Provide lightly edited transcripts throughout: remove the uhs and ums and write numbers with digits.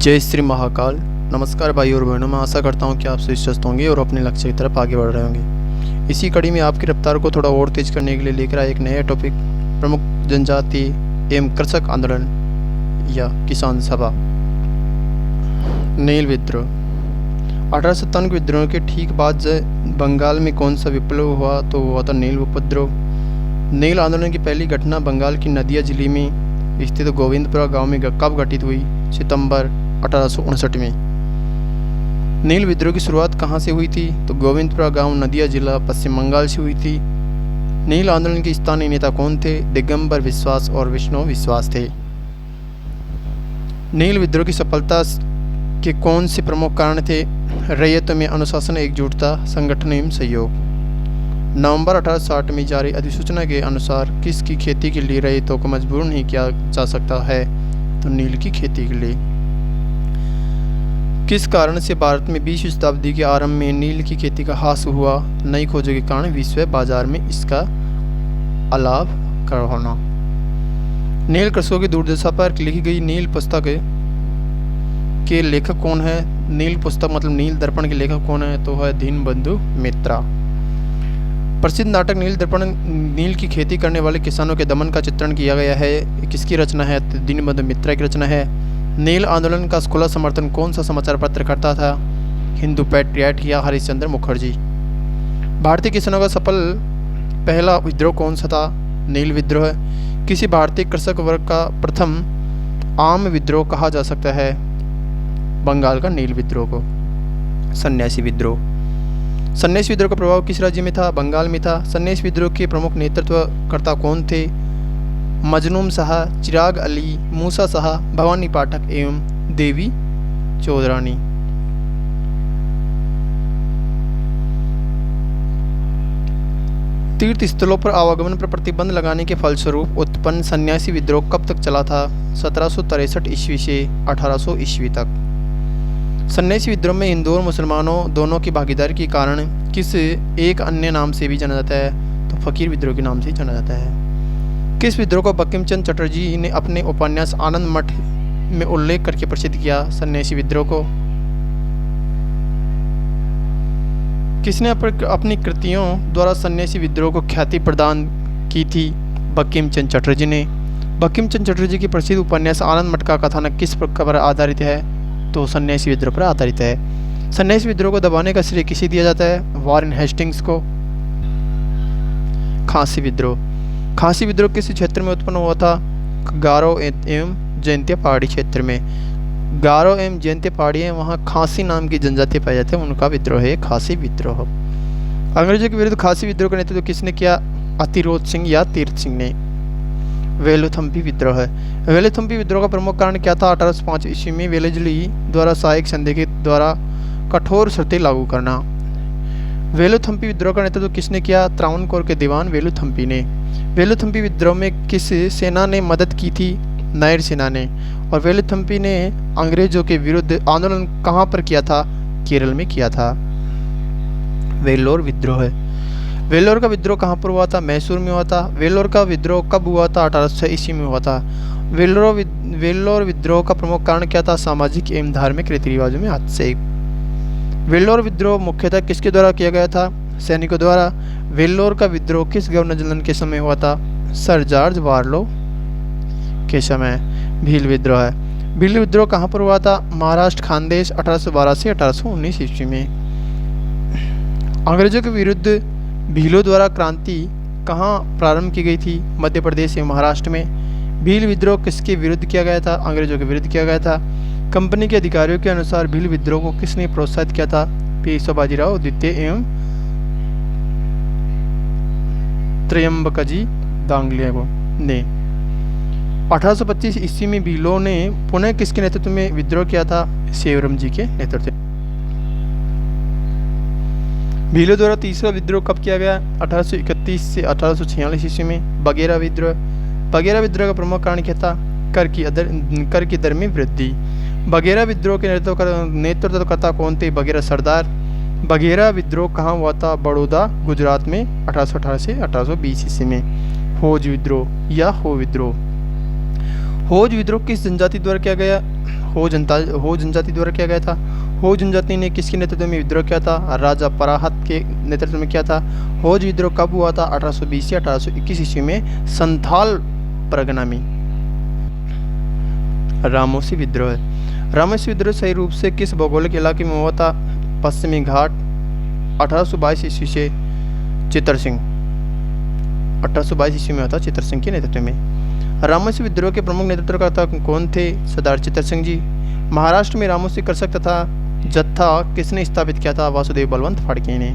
जय श्री महाकाल। नमस्कार भाई और बहनों, मैं आशा करता हूँ कि आप सभी स्वस्थ होंगे और अपने लक्ष्य की तरफ आगे बढ़ रहे होंगे। इसी कड़ी में आपकी रफ्तार को थोड़ा और तेज करने के लिए लेकर आए एक नया टॉपिक, प्रमुख जनजाति एवं कृषक आंदोलन या किसान सभा। नील विद्रोह। 1857 के विद्रोह के ठीक बाद बंगाल में कौन सा विप्लव हुआ तो हुआ था नील उपद्रव। नील आंदोलन की पहली घटना बंगाल की नदिया जिले में स्थित गोविंदपुरा गांव में कब घटित हुई? सितंबर 1859 में। नील विद्रोह की शुरुआत कहां से हुई थी? तो गोविंदपुरा गांव, नदिया जिला, पश्चिम बंगाल से हुई थी। नील आंदोलन के स्थानीय नेता कौन थे? दिगंबर विश्वास और विष्णु विश्वास थे। नील विद्रोह की सफलता के कौन से प्रमुख कारण थे? रैयतों में अनुशासन, एकजुटता, संगठन एवं सहयोग। नवंबर 1860 में जारी अधिसूचना के अनुसार किसकी खेती के लिए रैयतों को मजबूर नहीं किया जा सकता है? तो नील की खेती के लिए। किस कारण से भारत में 20वीं शताब्दी के आरंभ में नील की खेती का ह्रास हुआ? नई खोजों के कारण विश्व बाजार में इसका अलाभ कर होना। नील कृषकों की दुर्दशा पर लिखी गई नील पुस्तक के लेखक कौन है? नील पुस्तक मतलब नील दर्पण के लेखक कौन है? तो है दीनबंधु मित्रा। प्रसिद्ध नाटक नील दर्पण नील की खेती करने वाले किसानों के दमन का चित्रण किया गया है। किसकी रचना है? दीनबंधु मित्रा की रचना है। नील आंदोलन का खुला समर्थन कौन सा समाचार पत्र करता था? हिंदू पैट्रियट या हरिश्चंद्र मुखर्जी। भारतीय किसानों का सफल पहला विद्रोह कौन सा था? नील विद्रोह। किसी भारतीय कृषक वर्ग का प्रथम आम विद्रोह कहा जा सकता है? बंगाल का नील विद्रोह को। सन्यासी विद्रोह। सन्यासी विद्रोह का प्रभाव किस राज्य में था? बंगाल में था। सन्यासी विद्रोह के प्रमुख नेतृत्वकर्ता कौन थे? मजनूम शाह, चिराग अली, मूसा शाह, भवानी पाठक एवं देवी चौधरानी। तीर्थ स्थलों पर आवागमन पर प्रतिबंध लगाने के फलस्वरूप उत्पन्न सन्यासी विद्रोह कब तक चला था? 1763 ईस्वी से 1800 ईस्वी तक। सन्यासी विद्रोह में हिंदू और मुसलमानों दोनों की भागीदारी के कारण किस एक अन्य नाम से भी जाना जाता है? तो फकीर विद्रोह के नाम से जाना जाता है। किस विद्रोह को बंकिम चंद्र चटर्जी ने अपने उपन्यास आनंद मठ में उल्लेख करके प्रसिद्ध किया? सन्यासी विद्रोह को। किसने अपनी कृतियों द्वारा सन्यासी विद्रोह को ख्याति प्रदान की थी? बंकिम चंद्र चटर्जी ने। बंकिम चंद्र चटर्जी की प्रसिद्ध उपन्यास आनंद मठ का कथानक किस पर आधारित है? तो सन्यासी विद्रोह पर आधारित है। सन्यासी विद्रोह को दबाने का श्रेय किसे दिया जाता है? वॉरेन हेस्टिंग्स को। खासी विद्रोह। खासी विद्रोह किस क्षेत्र में उत्पन्न हुआ था? गारो एवं जयंतिया पहाड़ी क्षेत्र में। गारो एवं जयंतिया पहाड़ी है, वहाँ खासी नाम की जनजाति पाई जाती है, उनका विद्रोह है खासी विद्रोह। अंग्रेजों के विरुद्ध खासी विद्रोह का नेतृत्व किसने किया? अतिरोध सिंह या तीर्थ सिंह ने। वेलुथम्पी विद्रोह है। वेलुथम्पी विद्रोह का प्रमुख कारण क्या था? 1805 ईस्वी में वेलेजली द्वारा सहायक संधि के द्वारा कठोर शर्तें लागू करना। वेलुथम्पी विद्रोह का नेतृत्व किसने किया? त्रावणकोर के दीवान वेलुथम्पी ने। वेलुथम्पी विद्रोह में किस सेना ने मदद की थी? नायर सेना ने। और वेलुथम्पी ने अंग्रेजों के विरुद्ध आंदोलन कहाँ पर किया था? केरल में किया था। वेल्लोर विद्रोह है। वेल्लोर का विद्रोह कहाँ पर हुआ था? मैसूर में हुआ था। वेल्लोर का विद्रोह कब हुआ था? 1806 ईस्वी में हुआ था। वेल्लोर विद्रोह का प्रमुख कारण क्या था? सामाजिक एवं धार्मिक रीति रिवाजों में हस्तक्षेप। वेल्लोर विद्रोह मुख्यतः किसके द्वारा किया गया था? सैनिकों द्वारा। वेल्लोर का विद्रोह किस गवर्नर जनरल के समय हुआ था? सर जॉर्ज बारलो के समय। भील विद्रोह है। भील विद्रोह कहाँ पर हुआ था? महाराष्ट्र खानदेश, 1812 से 1819 ईस्वी में। अंग्रेजों के विरुद्ध भीलों द्वारा क्रांति कहाँ प्रारंभ की गई थी? मध्य प्रदेश एवं महाराष्ट्र में। भील विद्रोह किसके विरुद्ध किया गया था? अंग्रेजों के विरुद्ध किया गया था। कंपनी के अधिकारियों के अनुसार भील विद्रोह को किसने प्रोत्साहित किया था? पेशवा बाजीराव द्वितीय एवं त्रयंबकजी दांगलिया को ने। 1825 ईस्वी में भीलों ने पुनः किसके नेतृत्व में विद्रोह किया था? सेवरम जी के नेतृत्व। भीलों द्वारा तीसरा विद्रोह कब किया गया? 1831 से 1846 ईस्वी में। बगेरा विद्रोह। बगेरा विद्रोह का प्रमुख कारण क्या था? कर की दर में वृद्धि। बगेरा विद्रोह के नेतृत्वकर्ता कौन थे? बगेरा सरदार। बगेरा विद्रोह कहाँ हुआ था? बड़ौदा, गुजरात में 1818 से 1820 ईस्वी में। होज विद्रोह या हो विद्रोह। होज विद्रोह किस जनजाति द्वारा किया गया? हो जनजाति द्वारा किया गया था। हो जनजाति ने किसके नेतृत्व में विद्रोह किया था? राजा पराहत के नेतृत्व में किया था। होज विद्रोह कब हुआ था? 1820 या 1821 ईस्वी में संथाल परगना में। रामोसी विद्रोह। रामोसी विद्रोह सही रूप से किस भौगोलिक इलाके में हुआ था? पश्चिमी घाट। 1822 ईस्वी से चित्तर सिंह 1822 ईस्वी में हुआ था चित्तर सिंह के नेतृत्व में। रामोसी विद्रोह के प्रमुख नेतृत्वकर्ता कौन थे? सरदार चित्तर सिंह जी। महाराष्ट्र में रामोसी कृषक तथा जत्था किसने स्थापित किया था? वासुदेव बलवंत फाड़के ने।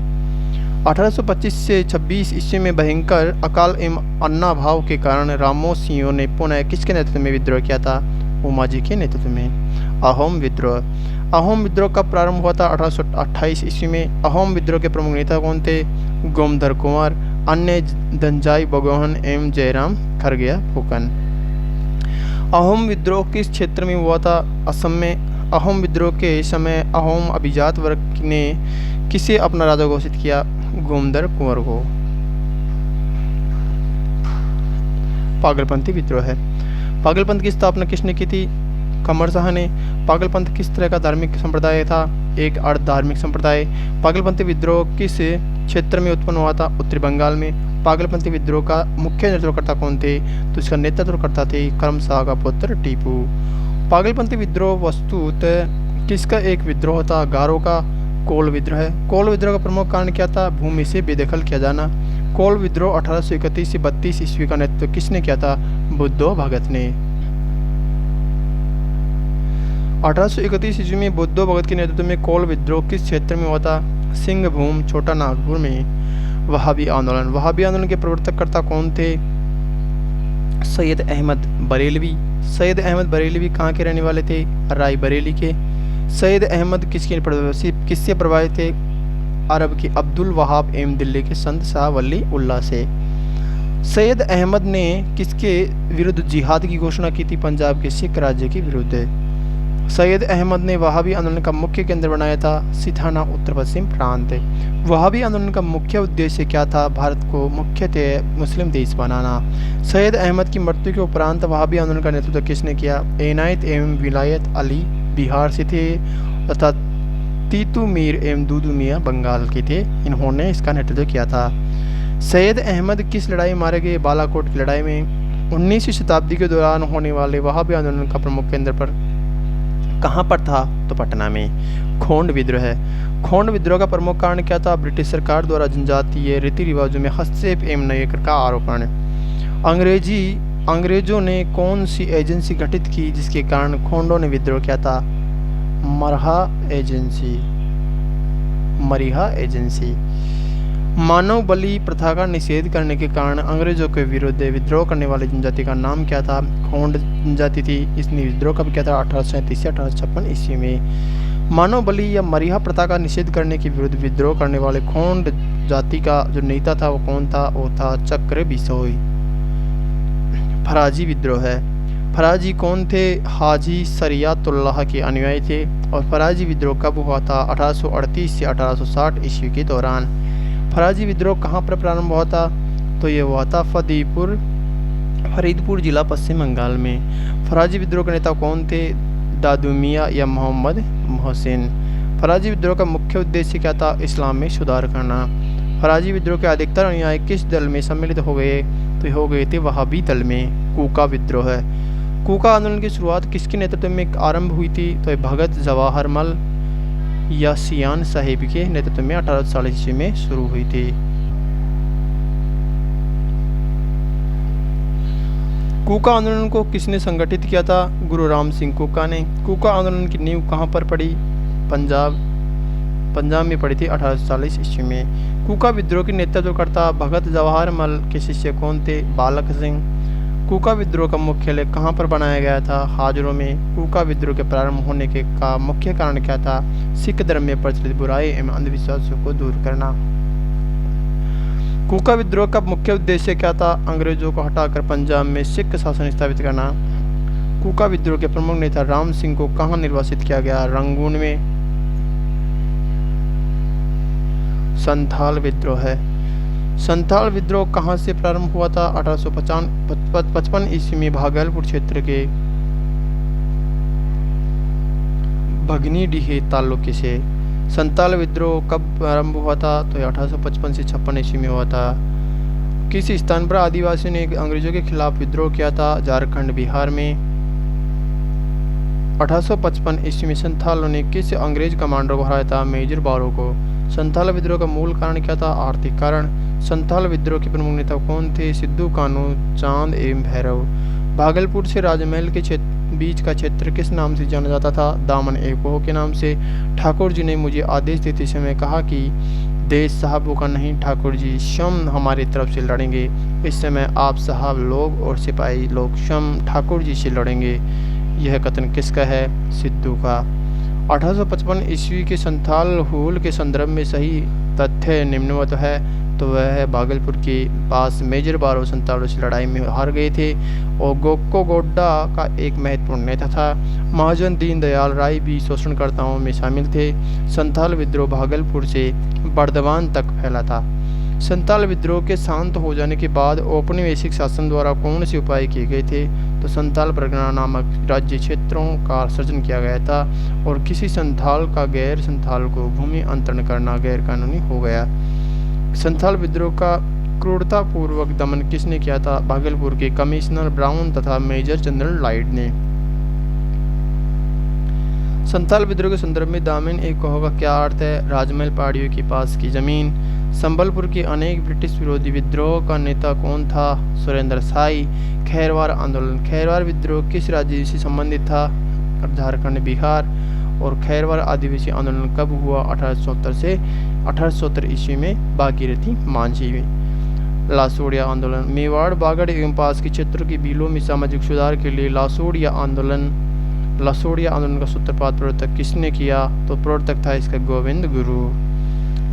1825 से 26 ईस्वी में भयंकर अकाल एवं अन्नाभाव के कारण रामोसियों ने पुनः किसके नेतृत्व में विद्रोह किया था? उमाजी के नेतृत्व में। अहोम विद्रोह। अहोम विद्रोह कब प्रारंभ हुआ था? 1828 ईस्वी में। अहोम विद्रोह के प्रमुख नेता कौन थे? गोमधर कुंवर, अन्य धनंजय बगोहन एवं जयराम खरगया फूकन। अहोम विद्रोह किस क्षेत्र में हुआ था? असम में। अहोम विद्रोह के समय अहोम अभिजात वर्ग ने किसे अपना राजा घोषित किया? गोमधर कुंवर को। पागलपंथी विद्रोह है। पागलपंथ की स्थापना किसने की थी? कमर शाह ने। पागलपंथ किस तरह का धार्मिक संप्रदाय था? एक अर्ध धार्मिक संप्रदाय। पागलपंथी विद्रोह किस क्षेत्र में उत्पन्न हुआ था? उत्तरी बंगाल में। पागलपंथी विद्रोह का मुख्य नेतृत्वकर्ता कौन थे? तो इसका नेतृत्वकर्ता थे करम शाह का पुत्र टीपू। पागलपंथी विद्रोह वस्तुतः किसका एक विद्रोह था? गारो का। कोल विद्रोह। कोल विद्रोह का प्रमुख कारण क्या था? भूमि से बेदखल किया जाना। कोल विद्रोह 1831 से 32 ईस्वी का नेतृत्व किसने किया था? बुद्धो भगत ने। 1831 ईस्वी में बुद्धो भगत के नेतृत्व में कोल विद्रोह किस क्षेत्र में हुआ था? सिंहभूम छोटा नागपुर में। वहाबी आंदोलन। वहाबी आंदोलन के प्रवर्तकर्ता कौन थे? सैयद अहमद बरेलवी। सैयद अहमद बरेलवी कहाँ के रहने वाले थे? रायबरेली के। सैयद अहमद किससे प्रभावित थे? अरब के अब्दुल वहाब एवं दिल्ली के संत शाह वली उल्लाह से। सैयद अहमद ने किसके विरुद्ध जिहाद की घोषणा की थी? पंजाब के सिख राज्य के विरुद्ध। सैयद अहमद ने वहाबी आंदोलन का मुख्य केंद्र बनाया था सिथाना उत्तर पश्चिम प्रांत। वहाबी आंदोलन का मुख्य उद्देश्य क्या था? भारत को मुख्यतः मुस्लिम देश बनाना। सैयद अहमद की मृत्यु के उपरांत वहाबी आंदोलन का नेतृत्व किसने किया? इनायत एवं विलायत अली बिहार से थे तथा तीतू मीर एवं दूदू मियाँ बंगाल के थे। इन्होंने इसका नेतृत्व किया था। सैयद अहमद किस लड़ाई में मारे गए? बालाकोट की लड़ाई में। 19वीं शताब्दी के दौरान होने वाले वहाबी आंदोलन का प्रमुख केंद्र पर कहाँ पर था? तो पटना में। खोंड विद्रोह है। खोंड विद्रोह का प्रमुख कारण क्या था? ब्रिटिश सरकार द्वारा जनजातीय रीति रिवाजों में हस्तक्षेप एवं नयेकर का आरोपण। अंग्रेजों ने कौन सी एजेंसी गठित की जिसके कारण खोंडों ने विद्रोह किया था? मरिहा एजेंसी। मानव बलि प्रथा का निषेध करने के कारण अंग्रेजों के विरुद्ध विद्रोह करने वाली जनजाति का नाम क्या था? खोंड जनजाति थी। इसने विद्रोह कब किया था? 1837 से 1856 ईस्वी में। मानव बलि या मरिहा प्रथा का निषेध करने के विरुद्ध विद्रोह करने वाले खोंड जाति का जो नेता था वो कौन था? वो था चक्र बिसोई। फराजी विद्रोह है। फराजी कौन थे? हाजी शरियतुल्लाह के अनुयायी थे। और फराजी विद्रोह कब हुआ था? 1838 से 1860 ईस्वी के दौरान। फराजी विद्रोह कहाँ पर प्रारंभ हुआ था? तो ये हुआ था फरीदपुर जिला पश्चिम बंगाल में। फराजी विद्रोह के नेता कौन थे? दादू मियाँ या मोहम्मद मोहसिन। फराजी विद्रोह का मुख्य उद्देश्य क्या था? इस्लाम में सुधार करना। फराजी विद्रोह के अधिकतर अनुयायी किस दल में सम्मिलित हो गए? तो हो गए थे वहाबी दल में। कूका विद्रोह है। कूका आंदोलन की शुरुआत किसके नेतृत्व में आरंभ हुई थी? तो भगत जवाहरलाल या सियान साहिब के नेतृत्व में 1840 ईस्वी में शुरू हुई थी। कूका आंदोलन को किसने संगठित किया था? गुरु राम सिंह कूका ने। कूका आंदोलन की नींव कहाँ पर पड़ी? पंजाब में पड़ी थी 1840 ईस्वी में। कूका विद्रोह के नेतृत्वकर्ता भगत जवाहरलाल के शिष्य कौन थे? बालक सिंह। कूका विद्रोह का मुख्यालय कहाँ पर बनाया गया था? हाजरों में। कूका विद्रोह के प्रारंभ होने का मुख्य कारण क्या था? सिख धर्म में प्रचलित बुराई एवं अंधविश्वासों को दूर करना। कूका विद्रोह का मुख्य उद्देश्य क्या था? अंग्रेजों को हटाकर पंजाब में सिख शासन स्थापित करना। कूका विद्रोह के प्रमुख नेता राम सिंह को कहाँ निर्वासित किया गया? रंगून में। संथाल विद्रोह है। संथाल विद्रोह कहाँ से प्रारंभ हुआ था? 1855 ईस्वी में भागलपुर क्षेत्र के भगनी डीहे ताल्लुक से। संताल विद्रोह कब आरंभ हुआ था? तो 1855 से 56 ईस्वी में हुआ था। किस स्थान पर आदिवासियों ने अंग्रेजों के खिलाफ विद्रोह किया था? झारखंड बिहार में। 1855 ईस्वी में संथालों ने किस अंग्रेज कमांडर को हराया था? मेजर बारो को। संथाल विद्रोह का मूल कारण क्या था? आर्थिक कारण। संथाल विद्रोह के प्रमुख नेता कौन थे? सिद्धू कान्हू, चांद एवं भैरव। भागलपुर से राजमहल के बीच का क्षेत्र किस नाम से जाना जाता था? दामन ए पोह के नाम से। ठाकुर जी ने मुझे आदेश देते समय कहा कि देश साहबों का नहीं ठाकुर जी स्वयं हमारी तरफ से लड़ेंगे। इस समय आप साहब लोग और सिपाही लोग स्वयं ठाकुर जी से लड़ेंगे। यह कथन किसका है? सिद्धू का। 1855 ईस्वी के संथाल हुल के संदर्भ में सही तथ्य निम्नवत है। तो वह है भागलपुर के पास मेजर बारो संथालों से लड़ाई में हार गए थे और गोक्को गोड्डा का एक महत्वपूर्ण नेता था। महाजन दीनदयाल राय भी शोषणकर्ताओं में शामिल थे। संथाल विद्रोह भागलपुर से बर्दवान तक फैला था। संथाल विद्रोह के शांत हो जाने के बाद औपनिवेशिक शासन द्वारा कौन से उपाय किए गए थे? तो संथाल परगना नामक राज्य क्षेत्रों का सृजन किया गया था और किसी संथाल का गैर संथाल को भूमि अंतरण करना गैर कानूनी हो गया। संथाल विद्रोह का क्रूरतापूर्वक दमन किसने किया था? भागलपुर के कमिश्नर ब्राउन तथा मेजर जनरल लाइड ने। संथाल विद्रोह के संदर्भ में दामन ए पोह का क्या अर्थ है? राजमहल पहाड़ियों के पास की जमीन। संबलपुर के अनेक ब्रिटिश विरोधी विद्रोह का नेता कौन था? सुरेंद्र शाही। खैरवार आंदोलन। खैरवार विद्रोह किस राज्य से संबंधित था? झारखंड बिहार। और खैरवार आदिवासी आंदोलन कब हुआ? 1870 से 1870 ईस्वी में भागीरथी मांझी में। लासोड़िया आंदोलन। मेवाड़ बागड़ एवं पास के क्षेत्रों के बिलों में सामाजिक सुधार के लिए लासोड़िया आंदोलन का सूत्रपात प्रवर्तक किसने किया? तो प्रवर्तक था इसका गोविंद गुरु।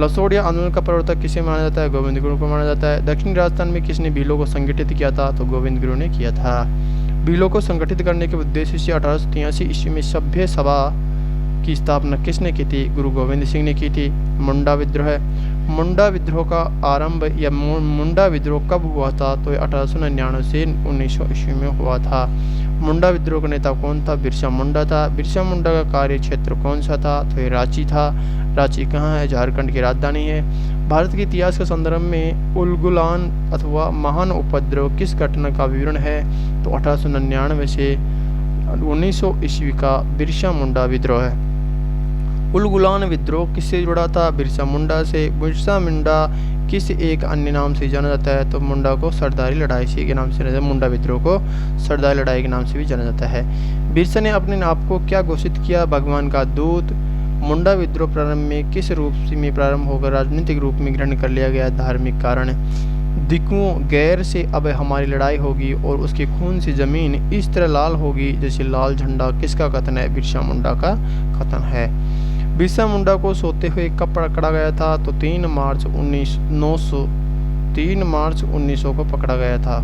लासोड़िया आंदोलन का प्रवर्तक किसे माना जाता है? गोविंद गुरु को माना जाता है। दक्षिणी राजस्थान में किसने भीलों को संगठित किया था? तो गोविंद गुरु ने किया था। भीलों को संगठित करने के उद्देश्य से 1883 ईस्वी में सभ्य सभा की स्थापना किसने की थी? गुरु गोविंद सिंह ने की थी। मुंडा विद्रोह। मुंडा विद्रोह का आरंभ या मुंडा विद्रोह कब हुआ था? तो 1899 से 1900 ईस्वी में हुआ था। मुंडा विद्रोह का नेता कौन था? बिरसा मुंडा था। बिरसा मुंडा का कार्य क्षेत्र कौन सा था? तो ये रांची था। रांची कहाँ है? झारखंड की राजधानी है। भारत के इतिहास के संदर्भ में उलगुलान अथवा महान उपद्रव किस घटना का विवरण है? तो 1899 से 1900 ईस्वी का बिरसा मुंडा विद्रोह है। उलगुलान विद्रोह किससे जुड़ा था? बिरसा मुंडा से। बिरसा मुंडा किस एक अन्य नाम से जाना जाता है? तो मुंडा को सरदारी लड़ाई से के नाम से जाना जाता है। मुंडा विद्रोह को सरदारी लड़ाई के नाम से भी जाना जाता है। बिरसा ने अपने आप को क्या घोषित किया? भगवान का दूत। मुंडा विद्रोह प्रारंभ में किस रूप में प्रारंभ होकर राजनीतिक रूप में ग्रहण कर लिया गया? धार्मिक कारण। दिकुओं गैर से अब हमारी लड़ाई होगी और उसके खून से जमीन इस तरह लाल होगी जैसे लाल झंडा किसका कथन है? बिरसा मुंडा का कथन है। बिरसा मुंडा को सोते हुए कब पकड़ा गया था? तो 3 मार्च 1900 को पकड़ा गया था।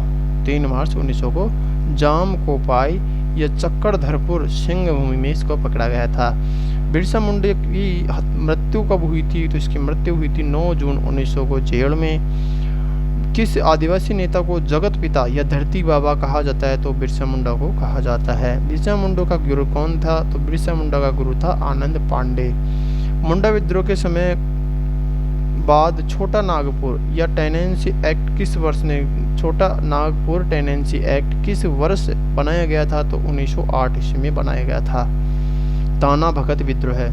3 मार्च 1900 को जाम कोपाई या चक्करधरपुर सिंह भूमि में इसको पकड़ा गया था। बिरसा मुंडा की मृत्यु कब हुई थी? तो इसकी मृत्यु हुई थी 9 जून 1900 को जेल में। किस आदिवासी नेता को जगत पिता या धरती बाबा कहा जाता है? तो बिरसा मुंडा को कहा जाता है। बिरसा मुंडा का गुरु कौन था? तो बिरसा मुंडा का गुरु था आनंद पांडे। मुंडा विद्रोह के समय बाद छोटा नागपुर या टेनेंसी एक्ट किस वर्ष ने छोटा नागपुर टेनेंसी एक्ट किस वर्ष बनाया गया था? तो 1908 ईस्वी में बनाया गया था। ताना भगत विद्रोह है।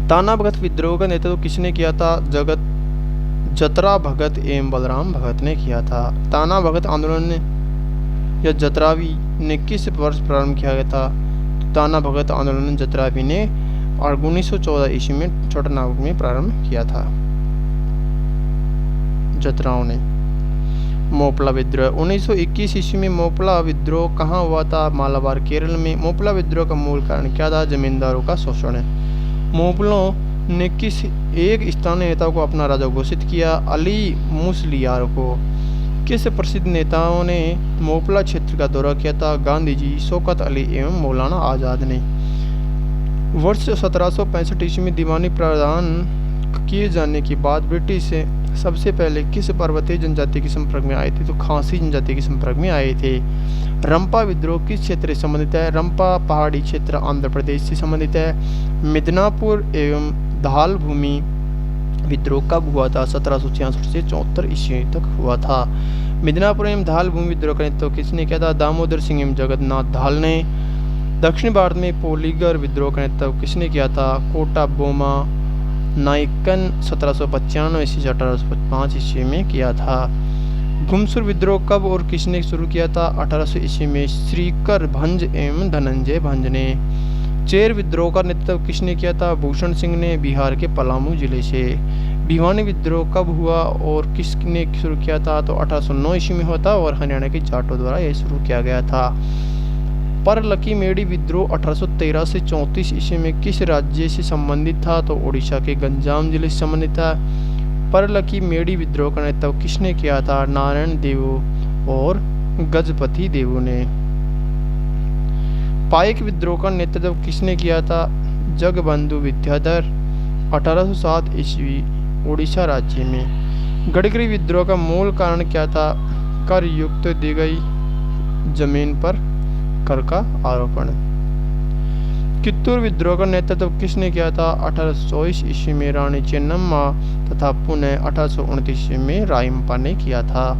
ताना भगत विद्रोह का नेतृत्व किसने किया था? जतरा भगत एवं बलराम भगत ने किया था। ताना भगत आंदोलन या जतरावी ने किस वर्ष प्रारंभ किया गया था? तो ताना भगत आंदोलन जतरावी ने 1914 ईस्वी में छोटा नागपुर में प्रारंभ किया था। जतराओं ने। मोपला विद्रोह। 1921 ईस्वी में मोपला विद्रोह कहाँ हुआ था? मालाबार केरल में। मोपला विद्रोह का मूल कारण क्या था? जमींदारों का शोषण है। मोपलों ने किस एक स्थानीय नेता को अपना राजा घोषित किया? अली मुसलियार को। किस प्रसिद्ध नेताओं ने मोपला क्षेत्र का दौरा किया था? गांधी जी, शौकत अली एवं मौलाना आजाद ने। वर्ष 1765 ईस्वी में दीवानी प्रदान किए जाने के बाद ब्रिटिश से सबसे पहले किस पर्वतीय जनजाति के संपर्क में आए थे? तो खासी जनजाति के संपर्क में आए थे। रंपा विद्रोह किस क्षेत्र से संबंधित है? रंपा पहाड़ी क्षेत्र आंध्र प्रदेश से संबंधित है। मिदनापुर एवं धाल भूमि विद्रोह कब हुआ था? 1766 से 74 ईस्वी तक हुआ था। मिदनापुर एवं धाल भूमि विद्रोह का नेतृत्व किसने किया था? दामोदर सिंह एवं जगन्नाथ धाल ने। दक्षिण भारत में पोलीगर विद्रोह का नेतृत्व किसने किया था? कोटा बोमा नाइकन 1795 से 1805 ईस्वी में किया था। गुमसुर विद्रोह कब और किसने शुरू किया था? 1800 ईस्वी में श्रीकर भंज एवं धनंजय भंज ने। चेर विद्रोह का नेतृत्व किसने किया था? भूषण सिंह ने, बिहार के पलामू जिले से। भिवानी विद्रोह कब हुआ और किसने शुरू किया था? तो 1809 ईस्वी में हुआ था और हरियाणा के जाटों द्वारा यह शुरू किया गया था। परलकी मेड़ी विद्रोह 1813 से 34 ईस्वी में किस राज्य से संबंधित था? तो ओडिशा के गंजाम जिले से संबंधित था। परलकी मेड़ी विद्रोह का नेतृत्व किसने किया था? नारायण देव और गजपति देव ने। पाइक विद्रोह का नेतृत्व किसने किया था? जगबंधु विद्याधर 1807 ईस्वी ओडिशा राज्य में। गडकरी विद्रोह का मूल कारण क्या था? कर युक्त दी गई जमीन पर कर का आरोपण। कित्तूर विद्रोह का नेतृत्व किसने किया था? 1824 ईस्वी में रानी चेन्नम्मा तथा पुनः 1829 ईस्वी में रायम्पा ने किया था।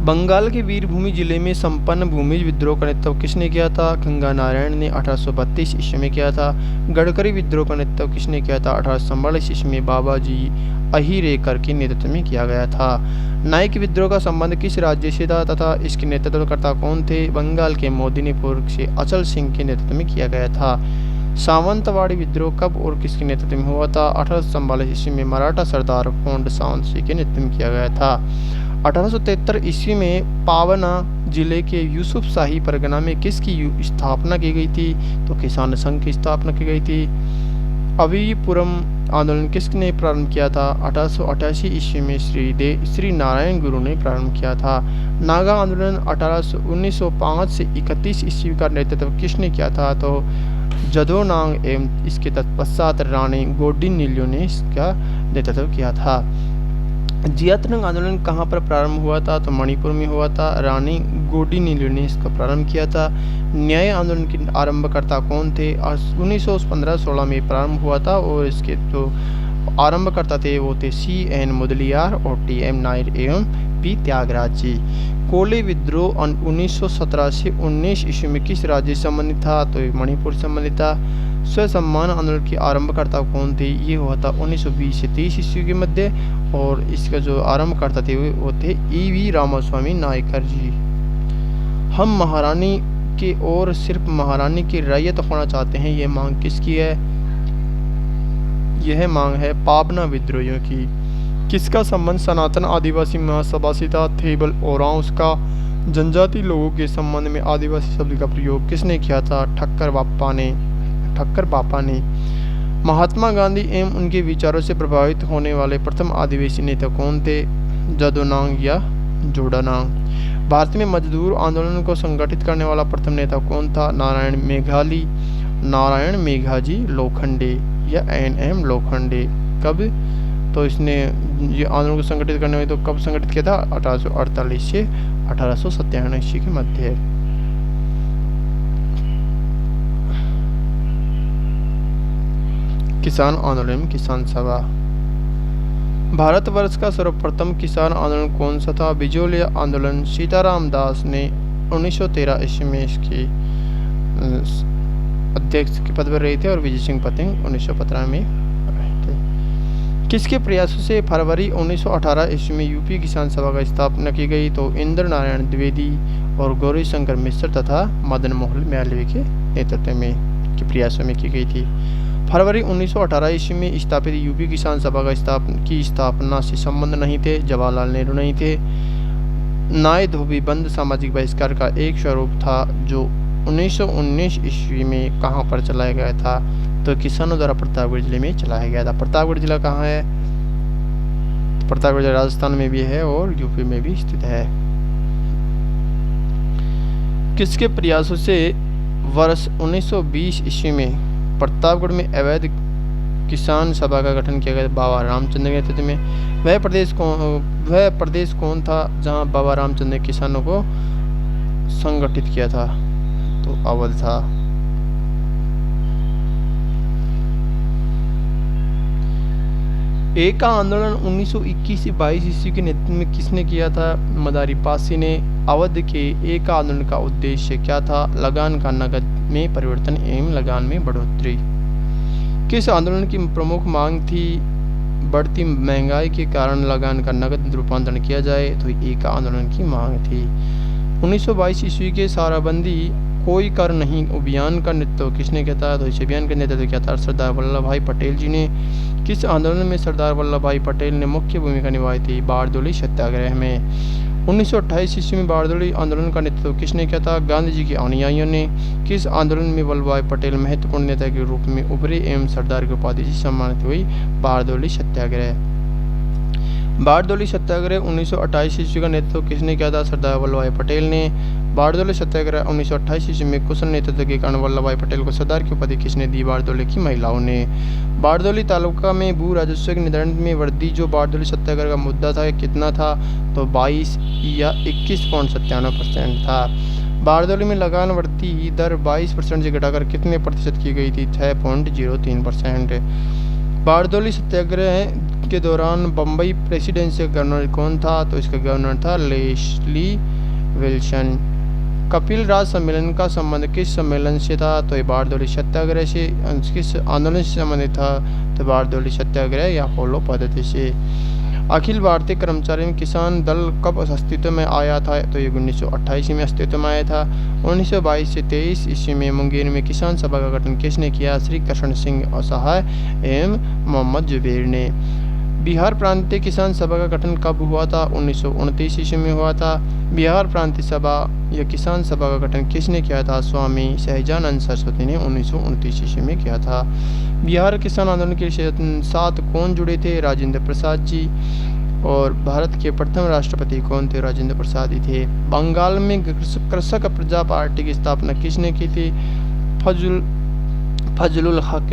बंगाल के वीरभूमि जिले में संपन्न भूमिज विद्रोह का नेतृत्व किसने किया था? गंगा नारायण ने 1832 ईस्वी में किया था। गडकरी विद्रोह का नेतृत्व किसने किया था? 1844 ईस्वी में बाबाजी अहिरेकर के नेतृत्व में किया गया था। नाइक विद्रोह का संबंध किस राज्य से था तथा इसके नेतृत्वकर्ता कौन थे? बंगाल के मोदिनीपुर से अचल सिंह के नेतृत्व में किया गया था। सावंतवाड़ी विद्रोह कब और किसके नेतृत्व में हुआ था? 1844 ईस्वी में मराठा सरदार फोंड सावंत सिंह के नेतृत्व में किया गया था। 1873 ईस्वी में पावना जिले के यूसुफ शाही परगना में किसकी स्थापना की गई थी? तो किसान संघ की स्थापना की गई थी। अविपुरम आंदोलन किसने प्रारंभ किया था? 1888 ईस्वी में श्री नारायण गुरु ने प्रारंभ किया था। नागा आंदोलन 1905 से 31 ईस्वी का नेतृत्व किसने किया था? तो जदोनांग एवं इसके तत्पश्चात रानी गोडिनिल्यो ने इसका नेतृत्व किया था। जियात्रंग आंदोलन कहाँ पर प्रारंभ हुआ था? तो मणिपुर में हुआ था। रानी गोडिनिल्यो ने इसका प्रारंभ किया था। न्याय आंदोलन के आरंभकर्ता कौन थे? 1915-16 में प्रारंभ हुआ था और इसके जो आरंभकर्ता थे वो थे C.N. मुदलियार और T.M. नायर एवं P. त्यागराज जी। कोले विद्रोह 1917 से 19 ईस्वी में किस राज्य से संबंधित था? तो मणिपुर से संबंधित था। स्वसम्मान आंदोलन के आरंभकर्ता कौन थे? ये हुआ था 1920 से 30 ईस्वी के मध्य और इसका जो आरंभकर्ता थे वो थे E.V. रामास्वामी नायकर जी। हम महारानी की और सिर्फ महारानी की रैयत होना चाहते हैं, ये मांग किसकी है? यह मांग है पाबना विद्रोहियों की। किसका संबंध सनातन आदिवासी महासभा से था? थेबल ओरांस का। जनजाति लोगों के संबंध में आदिवासी शब्द का प्रयोग किसने किया था? ठक्कर बापा ने। महात्मा गांधी एवं उनके विचारों से प्रभावित होने वाले प्रथम आदिवासी नेता कौन थे? जदोनांग या जोड़ानांग। भारत में मजदूर आंदोलन को संगठित करने वाला प्रथम नेता कौन था? नारायण मेघाजी लोखंडे या N.M. लोखंडे। कब? तो इसने ये आंदोलन को संगठित करने में तो कब संगठित किया था? 1848 से 1897 ईस्वी के मध्य। किसान आंदोलन, किसान सभा। भारतवर्ष का सर्वप्रथम किसान आंदोलन कौन सा था? बिजोलिया आंदोलन। सीताराम दास ने 1913 ईस्वी में इसके अध्यक्ष के पद पर रहे थे और विजय सिंह पतेंग 1915 में रहे थे। किसके प्रयासों से फरवरी 1918 ईस्वी में यूपी किसान सभा का स्थापना की गई? तो इंद्र नारायण द्विवेदी और गौरी शंकर मिश्र तथा मदन मोहन मालवीय के नेतृत्व में के प्रयासों में की गई थी। फरवरी 1918 ईस्वी में स्थापित यूपी किसान सभा की स्थापना से संबंध नहीं थे जवाहरलाल नेहरू नहीं थे। नाय धोबी बंद सामाजिक बहिष्कार का एक स्वरूप था जो 1919 ईस्वी में कहाँ पर चलाया गया था? तो किसानों द्वारा प्रतापगढ़ जिले में चलाया गया था। प्रतापगढ़ जिला कहाँ है? प्रतापगढ़ जिला राजस्थान में भी है और यूपी में भी स्थित है। किसके प्रयासों से वर्ष 1920 ईस्वी में प्रतापगढ़ में अवैध किसान सभा का गठन किया गया बाबा रामचंद्र के नेतृत्व में। वह प्रदेश कौन था जहां बाबा रामचंद्र ने किसानों को संगठित किया था? तो अवध था। एका आंदोलन 1921 से 22 ईस्वी के नेतृत्व में किसने किया था? मदारी पासी ने। अवध के एका आंदोलन का उद्देश्य क्या था? लगान का नकद में परिवर्तन एवं लगान में बढ़ोतरी। किस आंदोलन की प्रमुख मांग थी? बढ़ती महंगाई के कारण लगान का नकद रूपांतरण किया जाए, तो एका आंदोलन की मांग थी। 1922 ईस्वी के साराबंदी कोई कर नहीं अभियान का नेतृत्व किसने किया था? तो इस अभियान का नेतृत्व किया था सरदार वल्लभ भाई पटेल जी ने। किस आंदोलन में सरदार वल्लभ भाई पटेल ने मुख्य भूमिका निभाई थी? बारदोली सत्याग्रह में। 1928 ईस्वी में बारदोली आंदोलन का नेतृत्व किसने किया था? गांधी जी के अनुयायियों ने। किस आंदोलन में वल्लभ भाई पटेल महत्वपूर्ण नेता के रूप में उभरे एवं सरदार की उपाधि से सम्मानित हुई? बारदोली सत्याग्रह। बारदोली सत्याग्रह 1928 ईस्वी का नेतृत्व किसने किया था? सरदार वल्लभ भाई पटेल ने। बारदोली सत्याग्रह 1928 ईस्वी में कुशल नेतृत्व के कारण वल्लभ भाई पटेल को सरदार की उपाधि किसने दी? बारदोली की महिलाओं ने। बारदोली तालुका में भू राजस्व के निर्धारण में वृद्धि जो बारदोली सत्याग्रह का मुद्दा था कितना था? तो 22 या 21.97% था। बारदोली में लगान वृद्धि दर 22% से घटाकर कितने प्रतिशत की गई थी? 6.03%। बारदोली सत्याग्रह के दौरान बम्बई प्रेसिडेंसी का गवर्नर कौन था? तो इसका गवर्नर था लेस्ली विल्सन। कपिल राज सम्मेलन का संबंध किस सम्मेलन से था? तो ये बारदोली सत्याग्रह से। किस आंदोलन से संबंधित था? तो बारदोली सत्याग्रह या फॉलो पद्धति से। अखिल भारतीय कर्मचारी किसान दल कब अस्तित्व में आया था? तो ये 1928 में अस्तित्व में आया था। 1922 से 23 ईस्वी में मुंगेर में किसान सभा का गठन किसने किया? श्री कृष्ण सिंह सहाय एवं मोहम्मद जुबैर ने। बिहार प्रांतीय किसान सभा का गठन कब हुआ था? 1929 ईस्वी में हुआ था। बिहार प्रांतीय सभा या किसान सभा का गठन किसने किया था? स्वामी सहजानंद सरस्वती ने 1929 ईस्वी में किया था। बिहार किसान आंदोलन के साथ कौन जुड़े थे? राजेंद्र प्रसाद जी। और भारत के प्रथम राष्ट्रपति कौन थे? राजेंद्र प्रसाद ही थे। बंगाल में कृषक प्रजा पार्टी की स्थापना किसने की थी? फजलुल हक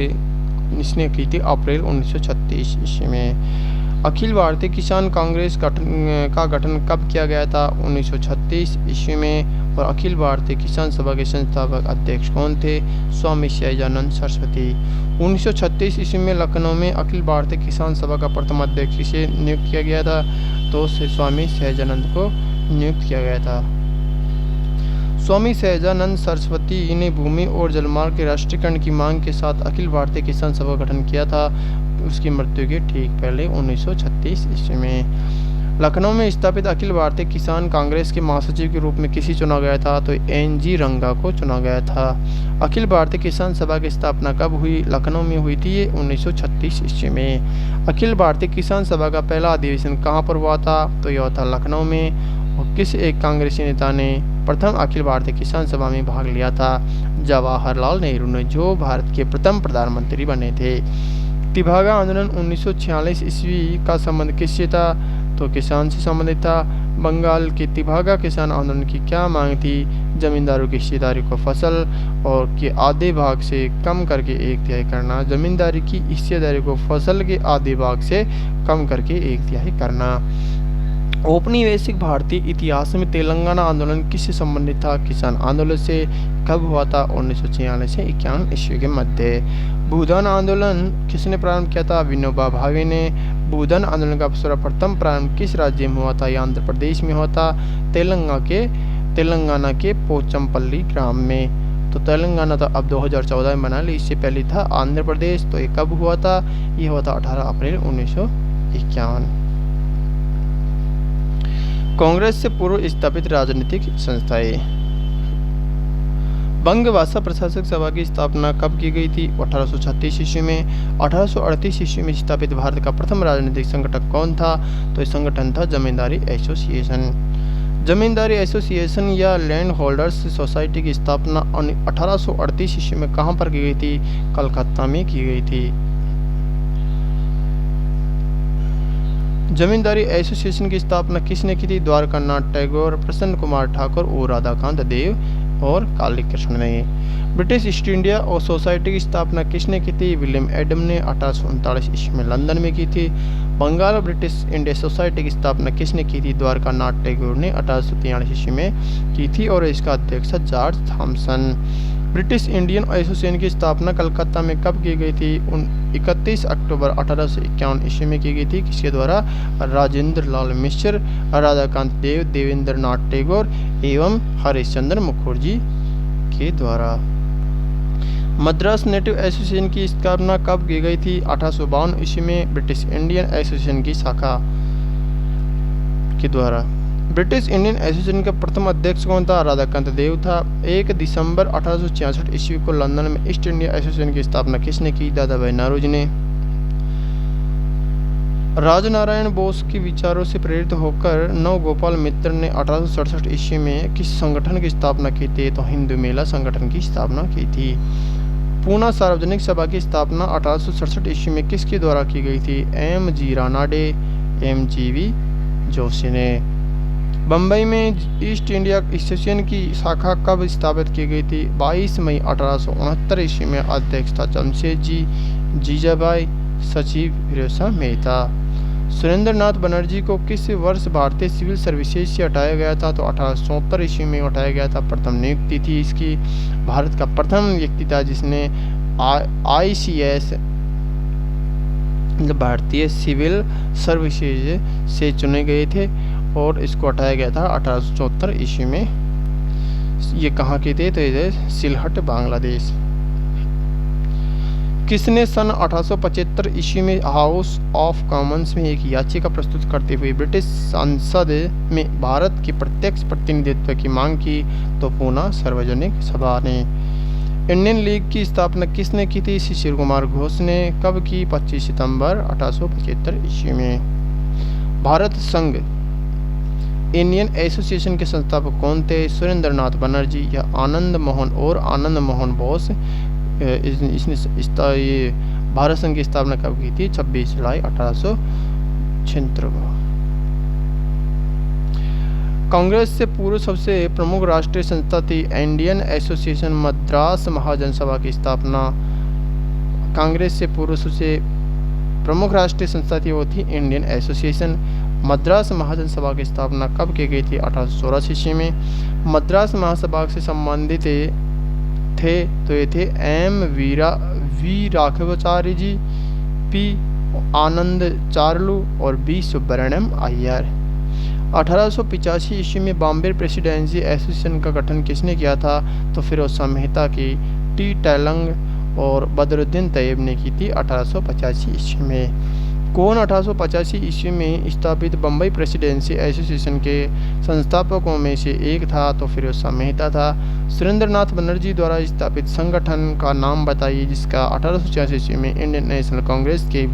इसने की थी अप्रैल 1936 ईस्वी में। अखिल भारतीय किसान कांग्रेस का गठन कब किया गया था? 1936 ईस्वी में। और अखिल भारतीय किसान सभा के संस्थापक अध्यक्ष कौन थे? स्वामी सहजानंद सरस्वती। 1936 ईस्वी में लखनऊ में अखिल भारतीय किसान सभा का प्रथम अध्यक्ष किसे नियुक्त किया गया था? तो स्वामी सहजानंद को नियुक्त किया गया था। स्वामी सहजानंद सरस्वती ने भूमि और जलमार्ग के राष्ट्रीयकरण की मांग के साथ अखिल भारतीय किसान सभा का गठन किया था। उसकी मृत्यु के ठीक पहले 1936 ईस्वी में। लखनऊ में स्थापित अखिल भारतीय किसान कांग्रेस के महासचिव के रूप में किसे चुना गया था? तो NG रंगा को चुना गया था। अखिल भारतीय किसान सभा की स्थापना कब हुई? लखनऊ में हुई थी ये 1936 ईस्वी में। अखिल भारतीय किसान सभा का पहला अधिवेशन कहाँ पर हुआ था? तो यह था लखनऊ में। और किस एक कांग्रेसी नेता ने प्रथम अखिल भारतीय किसान सभा में भाग लिया था? जवाहरलाल नेहरू ने, जो भारत के प्रथम प्रधानमंत्री बने थे। तिभागा आंदोलन 1946 ईस्वी का संबंध किससे था? तो किसान से संबंधित था। बंगाल के तिभागा किसान आंदोलन की क्या मांग थी? जमींदारों की हिस्सेदारी को फसल और के आधे भाग से कम करके 1/3 करना। जमींदारी की हिस्सेदारी को फसल के आधे भाग से कम करके 1/3 करना। औपनिवेशिक भारतीय इतिहास में तेलंगाना आंदोलन किससे संबंधित था? किसान आंदोलन से। कब हुआ था? 1946 से 51 ईस्वी के मध्य। भूदान आंदोलन किसने प्रारंभ किया था? विनोबा भावे ने। भूदान आंदोलन का सर्वप्रथम प्रारंभ किस राज्य में हुआ था? यह आंध्र प्रदेश में हुआ था, तेलंगाना के पोचमपल्ली ग्राम में। तो तेलंगाना तो अब 2014 में बना ली, इससे पहले था आंध्र प्रदेश। तो ये कब हुआ था? यह हुआ था 18 अप्रैल 1951। कांग्रेस से पूर्व स्थापित राजनीतिक संस्थाएं। बंग भाषा प्रशासक सभा की स्थापना कब की गई थी? 1836 ईस्वी में। 1838 ईस्वी में स्थापित भारत का प्रथम राजनीतिक संगठन कौन था? तो ये संगठन था जमींदारी एसोसिएशन। जमींदारी एसोसिएशन या लैंड होल्डर्स सोसाइटी की स्थापना 1838 ईस्वी में कहाँ पर की गई थी? कलकत्ता में की गई थी। जमींदारी एसोसिएशन की स्थापना किसने की थी? द्वारकानाथ टैगोर, प्रसन्न कुमार ठाकुर और राधाकांत देव और काली कृष्ण ने। ब्रिटिश ईस्ट इंडिया और सोसाइटी की स्थापना किसने की थी? विलियम एडम ने 1839 ईस्वी में लंदन में की थी। बंगाल और ब्रिटिश इंडिया सोसाइटी की स्थापना किसने की थी? द्वारकानाथ टैगोर ने 1843 ईस्वी में की थी और इसका अध्यक्ष था George Thomson. British Indian Association की स्थापना कलकत्ता में कब की गई थी? 31 अक्टूबर 1851 ईस्वी में की गई थी। किसके द्वारा? राजेंद्र लाल मिश्र, राधाकांत देव, देवेंद्र नाथ टैगोर एवं हरिश्चंद्र मुखर्जी के द्वारा। मद्रास नेटिव एसोसिएशन की स्थापना कब की गई थी? 1852 ईस्वी में ब्रिटिश इंडियन एसोसिएशन की शाखा के द्वारा। ब्रिटिश इंडियन एसोसिएशन का प्रथम अध्यक्ष कौन था? राधाकांत देव था। 1 दिसंबर 1866 ईस्वी को लंदन में ईस्ट इंडिया एसोसिएशन की स्थापना किसने की? दादाभाई नौरोजी ने। राजनारायण बोस के विचारों से प्रेरित होकर नवगोपाल मित्र ने 1867 ईस्वी में किस संगठन की स्थापना की थी? तो हिंदू मेला संगठन की स्थापना की थी। पूना सार्वजनिक सभा की स्थापना 1867 ईस्वी में किसके द्वारा की गई थी? M.G. रानाडे, M.G.V. जोशी ने। बम्बई में ईस्ट इंडिया एसोसिएशन की शाखा कब स्थापित की गई थी? 22 मई 1869 ईस्वी में। अध्यक्ष था जमशेदजी जीजाबाई, सचिव फिरोजशाह मेहता। सुरेंद्रनाथ बनर्जी को किस वर्ष भारतीय सिविल सर्विसेज से हटाया गया था? तो 1874 ईस्वी में हटाया गया था। प्रथम नियुक्ति थी इसकी। भारत का प्रथम व्यक्ति था जिसने ICS भारतीय सिविल सर्विसेज से चुने गए थे और इसको हटाया गया था 1874 ईस्वी में। ये कहाँ के थे? तो ये सिलहट बांग्लादेश। किसने सन 1875 ईस्वी में हाउस ऑफ कॉमन्स में एक याचिका प्रस्तुत करते हुए ब्रिटिश संसद में भारत के प्रत्यक्ष प्रतिनिधित्व की मांग की? तो पूना सार्वजनिक सभा ने। इंडियन लीग की स्थापना किसने की थी? शिशिर कुमार घोष ने। कब की? 25 सितंबर 1875 ईस्वी में। भारत संघ इंडियन एसोसिएशन के संस्थापक कौन थे? सुरेंद्रनाथ बनर्जी या आनंद मोहन बोस। इसने ये भारत संघ की स्थापना कब की थी? 26 जुलाई 1876 को। कांग्रेस से पूर्व सबसे प्रमुख राष्ट्रीय संस्था थी इंडियन एसोसिएशन मद्रास महाजन सभा की स्थापना। कांग्रेस से पूर्व सबसे प्रमुख राष्ट्रीय संस्था थी वो थी इंडियन एसोसिएशन। मद्रास महाजन सभा की स्थापना कब की गई थी? 1884 ईस्वी में। मद्रास महासभा से संबंधित थे तो ये थे वी राघवाचार्य जी, पी आनंद चार्लू और बी सुब्रमण्यम अय्यर। 1885 ईस्वी में बॉम्बे प्रेसिडेंसी एसोसिएशन का गठन किसने किया था? तो फिरोजशाह मेहता की, टी टैलंग और बदरुद्दीन तैयब ने की थी 1885 ईस्वी में। कौन 1885 ईस्वी में स्थापित बम्बई प्रेसिडेंसी एसोसिएशन के संस्थापकों में से एक था? तो फिरोजशाह मेहता था। सुरेंद्रनाथ बनर्जी द्वारा स्थापित संगठन का नाम बताइए जिसका 1886 ईस्वी में इंडियन नेशनल कांग्रेस के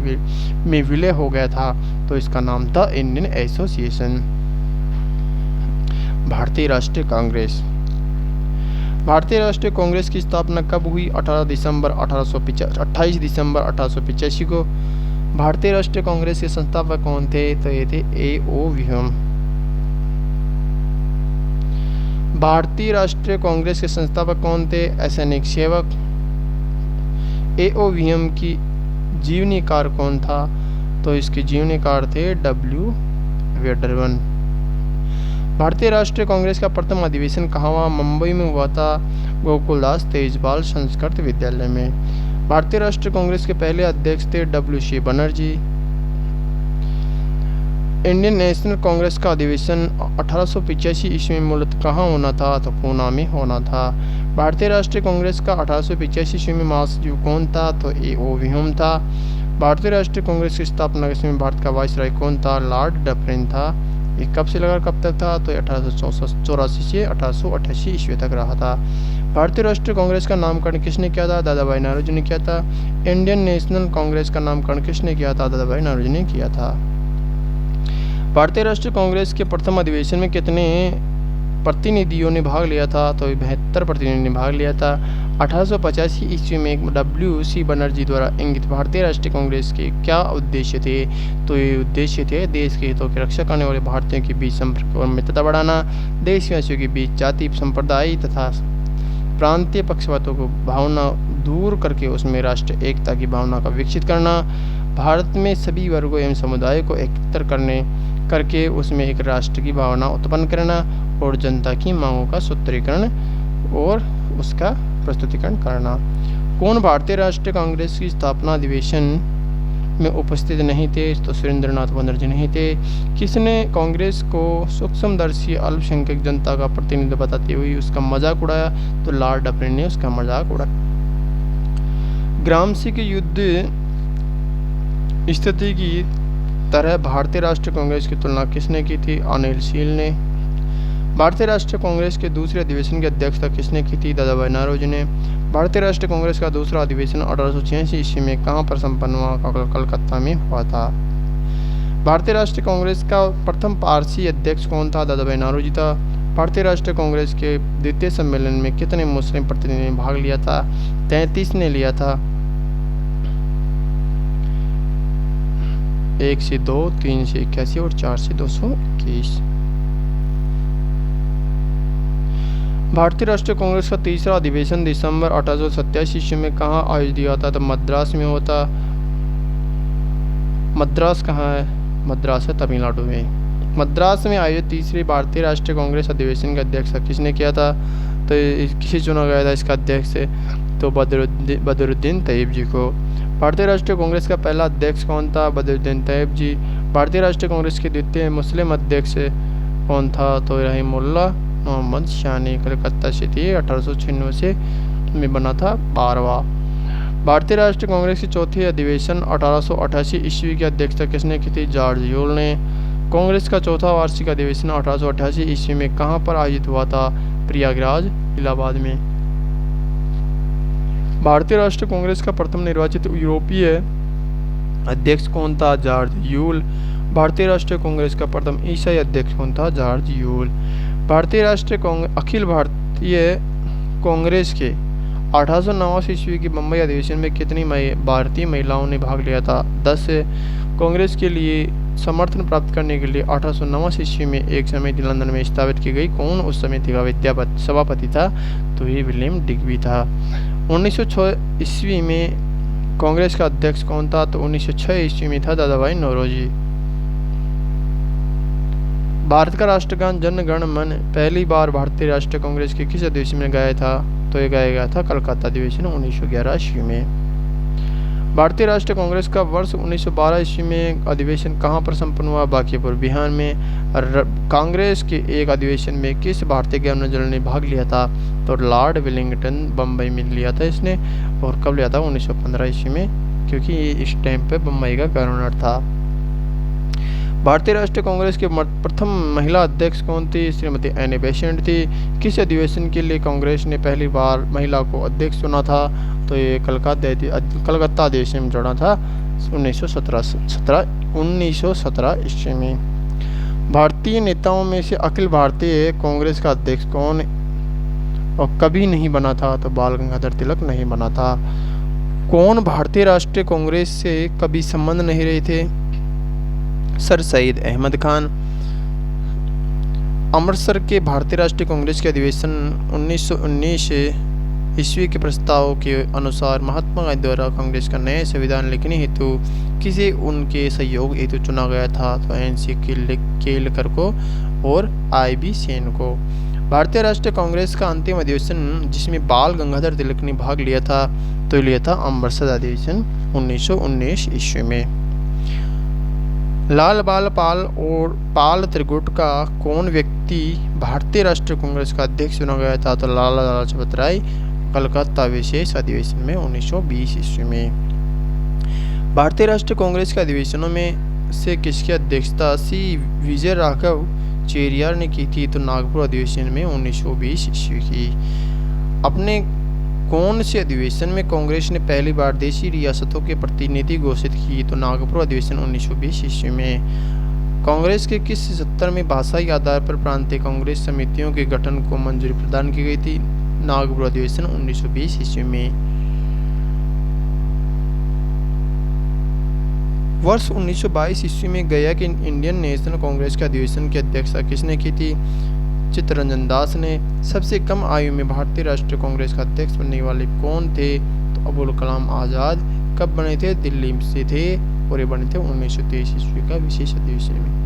में विलय हो गया था। तो इसका नाम था इंडियन एसोसिएशन। भारतीय राष्ट्रीय कांग्रेस। भारतीय राष्ट्रीय कांग्रेस की स्थापना कब हुई? 28 दिसंबर 1885 को। भारतीय राष्ट्रीय कांग्रेस के संस्थापक कौन थे? तो ये थे A.O. व्यूहम। भारतीय राष्ट्रीय कांग्रेस के संस्थापक कौन थे? सैनिक सेवक। A.O. व्यूहम की जीवनीकार कौन था? तो इसके जीवनीकार थे W. वेडरवन। भारतीय राष्ट्रीय कांग्रेस का प्रथम अधिवेशन कहाँ हुआ? मुंबई में हुआ था, गोकुलदास तेजपाल संस्कृत विद्यालय में। भारतीय राष्ट्रीय कांग्रेस के पहले अध्यक्ष थे W.C. Banerjee. Indian national Congress का अधिवेशन 1885 ईस्वी में मूलतः कहाँ होना था? तो पूना में होना था। भारतीय राष्ट्रीय कांग्रेस का 1885 ईस्वी में महासचिव कौन था? तो A.O. व्यूहम था। भारतीय राष्ट्रीय कांग्रेस की स्थापना के समय भारत का वाइसराय कौन था? लॉर्ड डफरिन था। ये कब से लेकर कब तक था? तो 1884 से 1888 ईस्वी तक रहा था। भारतीय राष्ट्रीय कांग्रेस का नामकरण किसने किया था? दादाभाई नौरोजी ने किया था। इंडियन नेशनल कांग्रेस का नामकरण किसने किया था? दादाभाई नौरोजी ने किया था। भारतीय राष्ट्रीय कांग्रेस के प्रथम अधिवेशन में कितने प्रतिनिधियों ने भाग लिया था? तो 72 प्रतिनिधियों ने भाग लिया था। 1885 ईस्वी में W.C. बनर्जी द्वारा इंगित भारतीय राष्ट्रीय कांग्रेस के क्या उद्देश्य थे? तो ये उद्देश्य थे देश के हितों की रक्षा करने वाले भारतीयों के बीच संपर्क और मित्रता बढ़ाना, देशवासियों के बीच जाति संप्रदाय तथा प्रांतीय पक्षपातों को भावना दूर करके उसमें राष्ट्र एकता की भावना का विकसित करना, भारत में सभी वर्गों एवं समुदायों को एकत्र करके उसमें एक राष्ट्र की भावना उत्पन्न करना और जनता की मांगों का सूत्रीकरण और उसका प्रस्तुतिकरण करना। कौन भारतीय राष्ट्रीय कांग्रेस की स्थापना अधिवेशन में उपस्थित नहीं थे? तो सुरेंद्रनाथ बनर्जी नहीं थे। किसने कांग्रेस को सूक्ष्मदर्शी अल्पसंख्यक जनता का प्रतिनिधि बताते हुए उसका मजाक उड़ाया? तो लॉर्ड डफरिन ने उसका मजाक उड़ाया। ग्रामसी के युद्ध स्थिति की तरह भारतीय राष्ट्रीय कांग्रेस की तुलना किसने की थी? अनिल शील ने। भारतीय राष्ट्रीय कांग्रेस के दूसरे अधिवेशन की अध्यक्षता किसने की थी? दादाभाई नौरोजी ने। भारतीय राष्ट्रीय कांग्रेस का दूसरा अधिवेशन 1886 ईस्वी में कहाँ पर संपन्न हुआ? कलकत्ता में हुआ था। भारतीय राष्ट्रीय कांग्रेस का प्रथम पारसी अध्यक्ष कौन था? दादाभाई नौरोजी था। भारतीय राष्ट्रीय कांग्रेस के द्वितीय सम्मेलन में कितने मुस्लिम प्रतिनिधियों ने भाग लिया था? 33 ने लिया था। 1 से 2, 3 से 81 और 4 से 221। भारतीय राष्ट्रीय कांग्रेस का तीसरा अधिवेशन दिसंबर 1887 ईस्वी में कहाँ आयोजित किया था? तो मद्रास में होता। मद्रास कहाँ है? मद्रास है तमिलनाडु में। मद्रास में आयोजित तीसरी भारतीय राष्ट्रीय कांग्रेस अधिवेशन का अध्यक्षता किसने किया था? तो किसे चुना गया था इसका अध्यक्ष? तो बदरुद्दीन तैयब जी को। भारतीय राष्ट्रीय कांग्रेस का पहला अध्यक्ष कौन था? बदरुद्दीन तैयब जी। भारतीय राष्ट्रीय कांग्रेस के द्वितीय मुस्लिम अध्यक्ष कौन था? तो रहीमुल्ला मोहम्मद शानी, कलकत्ता से थी। 1896 से में बना था 12वां। भारतीय राष्ट्रीय कांग्रेस की चौथी अधिवेशन 1888 ईस्वी की अध्यक्षता किसने की थी? जॉर्ज यूल ने। कांग्रेस का चौथा वार्षिक अधिवेशन 1888 ईस्वी में कहाँ पर आयोजित हुआ था? प्रयागराज, इलाहाबाद में। भारतीय राष्ट्रीय कांग्रेस का प्रथम निर्वाचित यूरोपीय अध्यक्ष कौन था? George Yule. भारतीय राष्ट्रीय कांग्रेस का प्रथम ईसाई अध्यक्ष कौन था? George Yule. भारतीय राष्ट्रीय अखिल भारतीय कांग्रेस के 1889 ईस्वी की मुंबई अधिवेशन में कितनी भारतीय महिलाओं ने भाग लिया था? 10। कांग्रेस के लिए समर्थन प्राप्त करने के लिए 1889 ईस्वी में एक समिति लंदन में स्थापित की गई। कौन उस समिति का सभापति था? तो ये विलियम डिग्बी था। 1906 ईस्वी में कांग्रेस का अध्यक्ष कौन था? तो 1906 ईस्वी में था दादाभाई नौरोजी। भारत का राष्ट्रगान जन गण मन पहली बार भारतीय राष्ट्रीय कांग्रेस के किस अधिवेशन में गाया था? तो ये गाया गया था कलकत्ता अधिवेशन 1911 ईस्वी में। भारतीय राष्ट्रीय कांग्रेस का वर्ष 1912 ईस्वी में अधिवेशन कहाँ पर संपन्न हुआ? बांकीपुर, बिहार में। कांग्रेस के एक अधिवेशन में किस भारतीय गवर्नर जनरल ने भाग लिया था? तो लॉर्ड वेलिंगटन, बम्बई में लिया था इसने। और कब लिया था? 1915 ईस्वी में, क्योंकि ये इस टाइम पे बम्बई का गवर्नर था। भारतीय राष्ट्रीय कांग्रेस के प्रथम महिला अध्यक्ष कौन थी? श्रीमती एनी बेसेंट थी। किस अधिवेशन के लिए कांग्रेस ने पहली बार महिला को अध्यक्ष चुना था? तो ये कलकत्ता अधिवेशन में जुड़ा था 1917 ईस्वी में। भारतीय नेताओं में से अखिल भारतीय कांग्रेस का अध्यक्ष कौन और कभी नहीं बना था? तो बाल गंगाधर तिलक नहीं बना था। कौन भारतीय राष्ट्रीय कांग्रेस से कभी संबंध नहीं रहे थे? सर सईद अहमद खान। अमृतसर के भारतीय राष्ट्रीय कांग्रेस के अधिवेशन 1919 ईस्वी के प्रस्ताव के अनुसार महात्मा गांधी द्वारा कांग्रेस का नया संविधान लिखने हेतु किसे उनके सहयोग हेतु चुना गया था? तो एनसी केलकर को और IB सेन को। भारतीय राष्ट्रीय कांग्रेस का अंतिम अधिवेशन जिसमें बाल गंगाधर तिलक ने भाग लिया था तो लिया था अमृतसर अधिवेशन 1919 ईस्वी में। लाल बाल पाल और पाल त्रिगुट का कौन व्यक्ति भारतीय राष्ट्रीय कांग्रेस का अध्यक्ष चुना गया था? तो लाला लाजपत राय, कलकत्ता विशेष अधिवेशन में 1920 ईस्वी में। भारतीय राष्ट्रीय कांग्रेस के अधिवेशनों में से किसकी अध्यक्षता सी विजय राघव चेरियार ने की थी? तो नागपुर अधिवेशन में 1920 ईस्वी की। अपने कौन से अधिवेशन में कांग्रेस ने पहली बार देशी रियासतों के प्रतिनिधि घोषित की? तो नागपुर अधिवेशन 1920 ईस्वी में। कांग्रेस के किस सत्र में भाषाई आधार पर प्रांतीय कांग्रेस समितियों के गठन को मंजूरी प्रदान की गई थी? नागपुर अधिवेशन 1920 ईस्वी में। वर्ष 1922 ईस्वी में गया के इंडियन नेशनल कांग्रेस के अधिवेशन की अध्यक्षता किसने की थी? चित्तरंजन दास ने। सबसे कम आयु में भारतीय राष्ट्रीय कांग्रेस का अध्यक्ष बनने वाले कौन थे? तो अबुल कलाम आज़ाद। कब बने थे? दिल्ली से थे और ये बने थे 1923 ईस्वी का विशेष अधिवेशन में।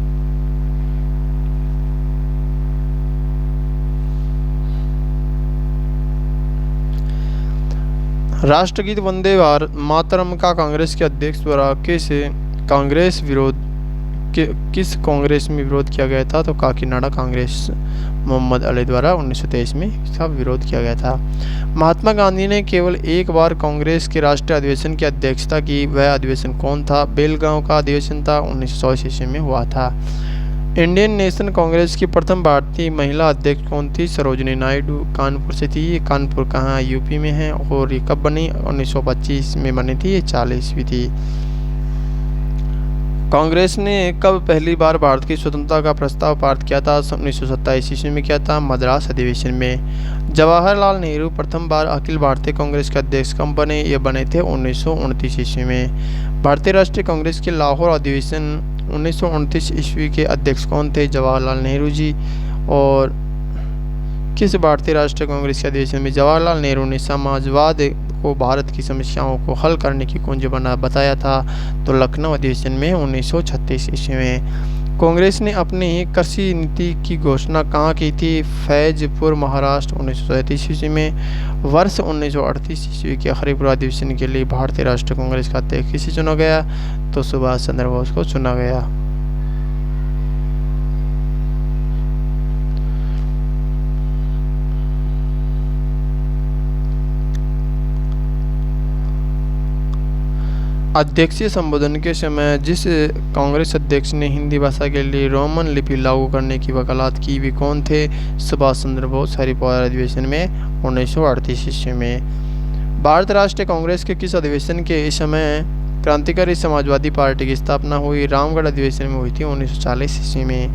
राष्ट्रगीत वंदे मातरम का कांग्रेस के अध्यक्ष द्वारा किस कांग्रेस में विरोध किया गया था? तो काकीनाडा कांग्रेस मोहम्मद अली द्वारा 1923 में इसका विरोध किया गया था। महात्मा गांधी ने केवल एक बार कांग्रेस के राष्ट्रीय अधिवेशन की अध्यक्षता की। वह अधिवेशन कौन था? बेलगांव का अधिवेशन था, 1924 ईस्वी में हुआ था। इंडियन नेशनल कांग्रेस की प्रथम भारतीय महिला अध्यक्ष कौन थी? सरोजिनी नायडू। कानपुर से थी। ये कानपुर कहाँ? यूपी में है। और ये कब बनी? 1925 में बनी थी। ये 40वीं थी। कांग्रेस ने कब पहली बार भारत की स्वतंत्रता का प्रस्ताव पारित किया था? 1927 ईस्वी में किया था, मद्रास अधिवेशन में। जवाहरलाल नेहरू प्रथम बार अखिल भारतीय कांग्रेस के अध्यक्ष कब बने? ये बने थे 1929 ईस्वी में। भारतीय राष्ट्रीय कांग्रेस के लाहौर अधिवेशन 1929 ईस्वी के अध्यक्ष कौन थे? जवाहरलाल नेहरू जी। और किस भारतीय राष्ट्रीय कांग्रेस के अधिवेशन में जवाहरलाल नेहरू ने समाजवाद को भारत की समस्याओं को हल करने की कुंजी बताया था? तो लखनऊ अधिवेशन में 1936 ईस्वी में। कांग्रेस ने अपनी कृषि नीति की घोषणा कहाँ की थी? फैजपुर, महाराष्ट्र, 1937 ईस्वी में। वर्ष 1938 ईस्वी के हरिपुरा अधिवेशन के लिए भारतीय राष्ट्रीय कांग्रेस का अध्यक्ष किसे चुना गया? तो सुभाष चंद्र बोस को चुना गया। अध्यक्षीय संबोधन के समय जिस कांग्रेस अध्यक्ष ने हिंदी भाषा के लिए रोमन लिपि लागू करने की वकालत की, वे कौन थे? सुभाष चंद्र बोस। हरिपुरा अधिवेशन में 1938 ईस्वी में। भारत राष्ट्रीय कांग्रेस के किस अधिवेशन के समय क्रांतिकारी समाजवादी पार्टी की स्थापना हुई? रामगढ़ अधिवेशन में हुई थी, 1940 ईस्वी में।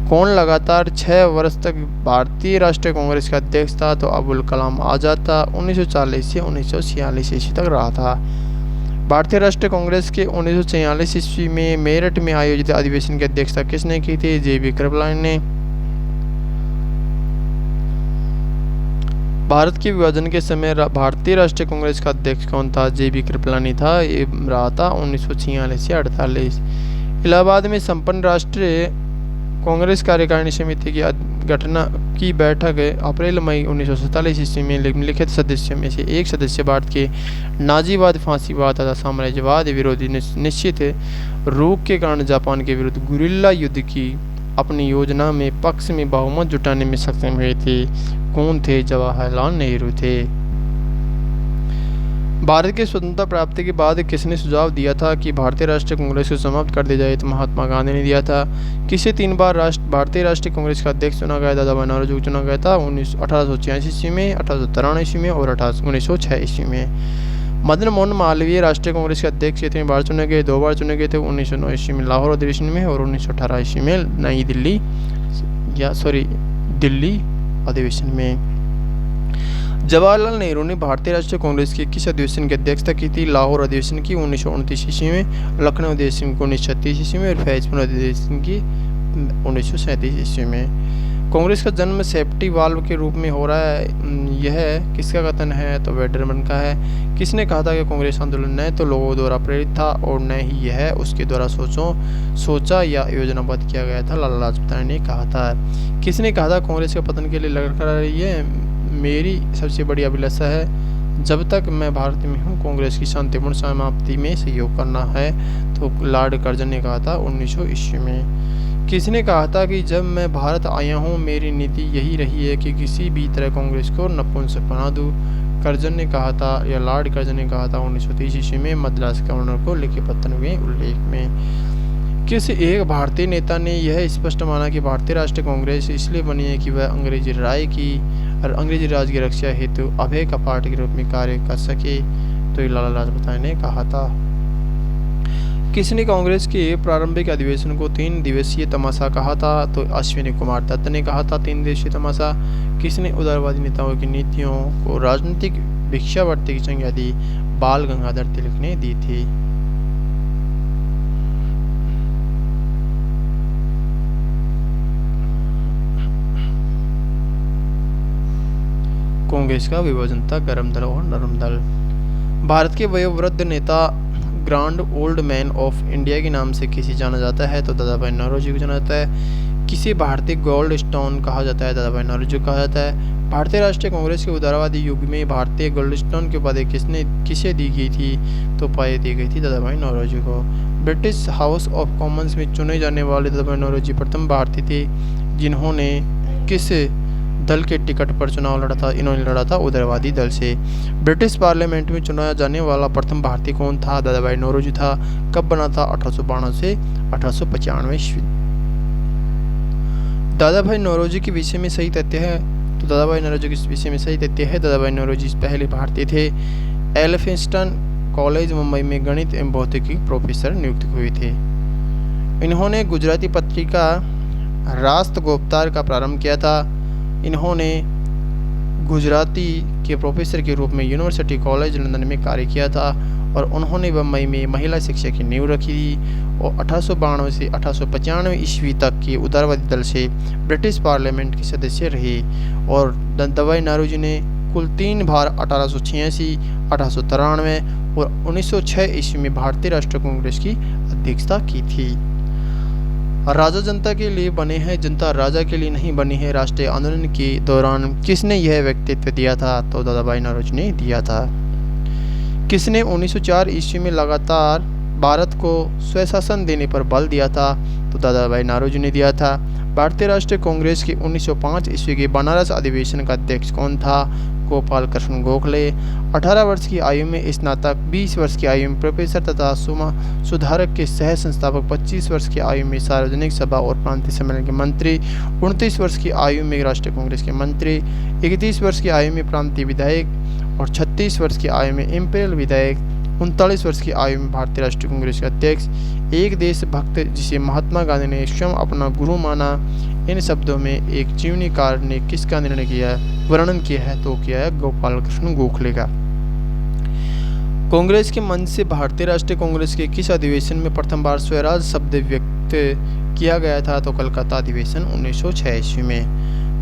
कौन लगातार 6 वर्ष तक भारतीय राष्ट्रीय कांग्रेस का अध्यक्ष था? तो अबुल कलाम आज़ाद था, 1940 से 1946 ईस्वी तक रहा था। भारतीय राष्ट्रीय कांग्रेस के 1946 ईस्वी में मेरठ में आयोजित अधिवेशन की अध्यक्षता किसने की थी? जे.बी. कृपलानी ने। भारत के विभाजन के समय भारतीय राष्ट्रीय कांग्रेस का अध्यक्ष कौन था? जे.बी. कृपलानी था। ये रहा था 1946 से 48। इलाहाबाद में संपन्न राष्ट्रीय कांग्रेस कार्यकारिणी समिति की गठन की बैठक अप्रैल-मई 1947 ईस्वी में निम्नलिखित सदस्यों में से एक सदस्य भारत के नाजीवाद, फांसीवाद तथा साम्राज्यवाद विरोधी निश्चित रोग के कारण जापान के विरुद्ध गुरिल्ला युद्ध की अपनी योजना में पक्ष में बहुमत जुटाने में सक्षम हुए थे? कौन थे? जवाहरलाल नेहरू थे। भारत की स्वतंत्रता प्राप्ति के बाद किसने सुझाव दिया था कि भारतीय राष्ट्रीय कांग्रेस को समाप्त कर दिया जाए? तो महात्मा गांधी ने दिया था। किसे 3 बार भारतीय राष्ट्रीय कांग्रेस का अध्यक्ष चुना गया? जवाहरलाल नेहरू को चुना गया था 1886 ईस्वी में, 1893 ईस्वी में और 1906 ईस्वी में। मदन मोहन मालवीय राष्ट्रीय कांग्रेस के अध्यक्ष कितनी बार चुने गए? 2 बार चुने गए थे, 1909 ईस्वी में लाहौर अधिवेशन में और 1918 ईस्वी में दिल्ली अधिवेशन में। जवाहरलाल नेहरू ने भारतीय राष्ट्रीय कांग्रेस के किस अधिवेशन की अध्यक्षता की थी? लाहौर अधिवेशन की 1929 ईस्वी में, लखनऊ अधिवेशन की 1936 ईस्वी में और फैजपुर अधिवेशन की 1937 ईस्वी में। कांग्रेस का जन्म सेफ्टी वाल्व के रूप में हो रहा है, यह किसका कथन है? तो वेडरमैन का है। किसने कहा था कि कांग्रेस आंदोलन न तो लोगों द्वारा प्रेरित था और न ही यह उसके द्वारा सोचा या योजनाबद्ध किया गया था? लाला लाजपत राय ने कहा था। किसने कहा था कांग्रेस के पतन के लिए लड़ रही है? मेरी सबसे बड़ी अभिलाषा है जब तक मैं भारत में हूँ कांग्रेस की शांतिपूर्ण समाप्ति में सहयोग करना है। तो लॉर्ड कर्जन ने कहा था 1900 ईस्वी में। किसने कहा था कि जब मैं भारत आया हूँ मेरी नीति यही रही है कि किसी भी तरह कांग्रेस को नपुंसक बना दूँ? कर्जन ने कहा था या लॉर्ड कर्जन ने कहा था 1930 ईस्वी में मद्रास गवर्नर को लिखे पत्र में उल्लेख में। किस एक भारतीय नेता ने यह स्पष्ट माना कि भारतीय राष्ट्रीय कांग्रेस इसलिए बनी है कि वह अंग्रेजी राज की रक्षा हेतु अभय कपाट के रूप में कार्य कर सके? तो ये लाला लाजपत राय ने कहा था। किसने कांग्रेस के प्रारंभिक अधिवेशन को 3 दिवसीय तमाशा कहा था? तो अश्विनी कुमार दत्त ने कहा था 3 दिवसीय तमाशा। किसने उदारवादी नेताओं की नीतियों को राजनीतिक भिक्षावृत्ति की संज्ञा दी? बाल गंगाधर तिलक ने दी थी। कांग्रेस का विभाजन था, गर्म दल और नरम दल। भारत के वयोवृद्ध नेता grand old man of India के नाम से किसे जाना जाता है? तो दादा भाई नौरोजी को जाना जाता है। किसे भारतीय गोल्ड स्टोन कहा जाता है? दादा भाई नौरोजी को कहा जाता है। भारतीय राष्ट्रीय कांग्रेस के उदारवादी युग में भारतीय गोल्ड स्टोन की उपाधि किसे दी गई थी? तो उपाधि दी गई थी दादा भाई नौरोजी को। ब्रिटिश हाउस ऑफ कॉमन्स में चुने जाने वाले दादा भाई नौरोजी प्रथम भारतीय थे जिन्होंने किस दल के टिकट पर चुनाव लड़ा था? इन्होंने लड़ा था उदारवादी दल से। ब्रिटिश पार्लियामेंट में चुना जाने वाला प्रथम भारतीय कौन था? दादा भाई नौरोजी था। कब बना था? 1892 से 1895 ईस्वी। दादा भाई नौरोजी के विषय में सही तथ्य है? तो दादा भाई नौरोजी के विषय में सही तथ्य है, दादा भाई नौरोजी पहले भारतीय थे। एल्फिंस्टन कॉलेज मुंबई में गणित एवं भौतिकी प्रोफेसर नियुक्त हुए थे। इन्होंने गुजराती पत्रिका राष्ट्रगोप्तार का प्रारंभ किया था। इन्होंने गुजराती के प्रोफेसर के रूप में यूनिवर्सिटी कॉलेज लंदन में कार्य किया था और उन्होंने मुंबई में महिला शिक्षा की नींव रखी थी और 1892 से 1895 ईस्वी तक के उदारवादी दल से ब्रिटिश पार्लियामेंट के सदस्य रहे। और दादा भाई नौरोजी ने कुल 3 बार 1886, 1893 और 1906 ईस्वी में भारतीय राष्ट्रीय कांग्रेस की अध्यक्षता की थी। राजा जनता के लिए बने हैं, जनता राजा के लिए नहीं बनी है। राष्ट्रीय आंदोलन के दौरान किसने यह व्यक्तित्व दिया था? तो दादा भाई नौरोजी ने दिया था। किसने 1904 ईस्वी में लगातार भारत को स्वशासन देने पर बल दिया था? तो दादा भाई नौरोजी ने दिया था। भारतीय राष्ट्रीय कांग्रेस के 1905 ईस्वी के बनारस अधिवेशन का अध्यक्ष कौन था? गोपाल कृष्ण गोखले। 18 वर्ष की आयु में स्नातक, 20 वर्ष की आयु में प्रोफेसर तथा सुधारक के सह संस्थापक, 25 वर्ष की आयु में सार्वजनिक सभा और प्रांतीय सम्मेलन के मंत्री, 29 वर्ष की आयु में राष्ट्रीय कांग्रेस के मंत्री, 31 वर्ष की आयु में प्रांतीय विधायक और 36 वर्ष की आयु में इंपीरियल विधायक, 39 वर्ष की आयु में भारतीय राष्ट्रीय कांग्रेस के अध्यक्ष, एक देशभक्त जिसे महात्मा गांधी ने स्वयं अपना गुरु माना। इन शब्दों में एक जीवनीकार ने किसका निर्णय किया है, वर्णन किया है? तो किया है गोपाल कृष्ण गोखले का। कांग्रेस के मंच से भारतीय राष्ट्रीय कांग्रेस के किस अधिवेशन में प्रथम बार स्वराज शब्द व्यक्त किया गया था? तो कलकत्ता अधिवेशन 1906 ईस्वी में।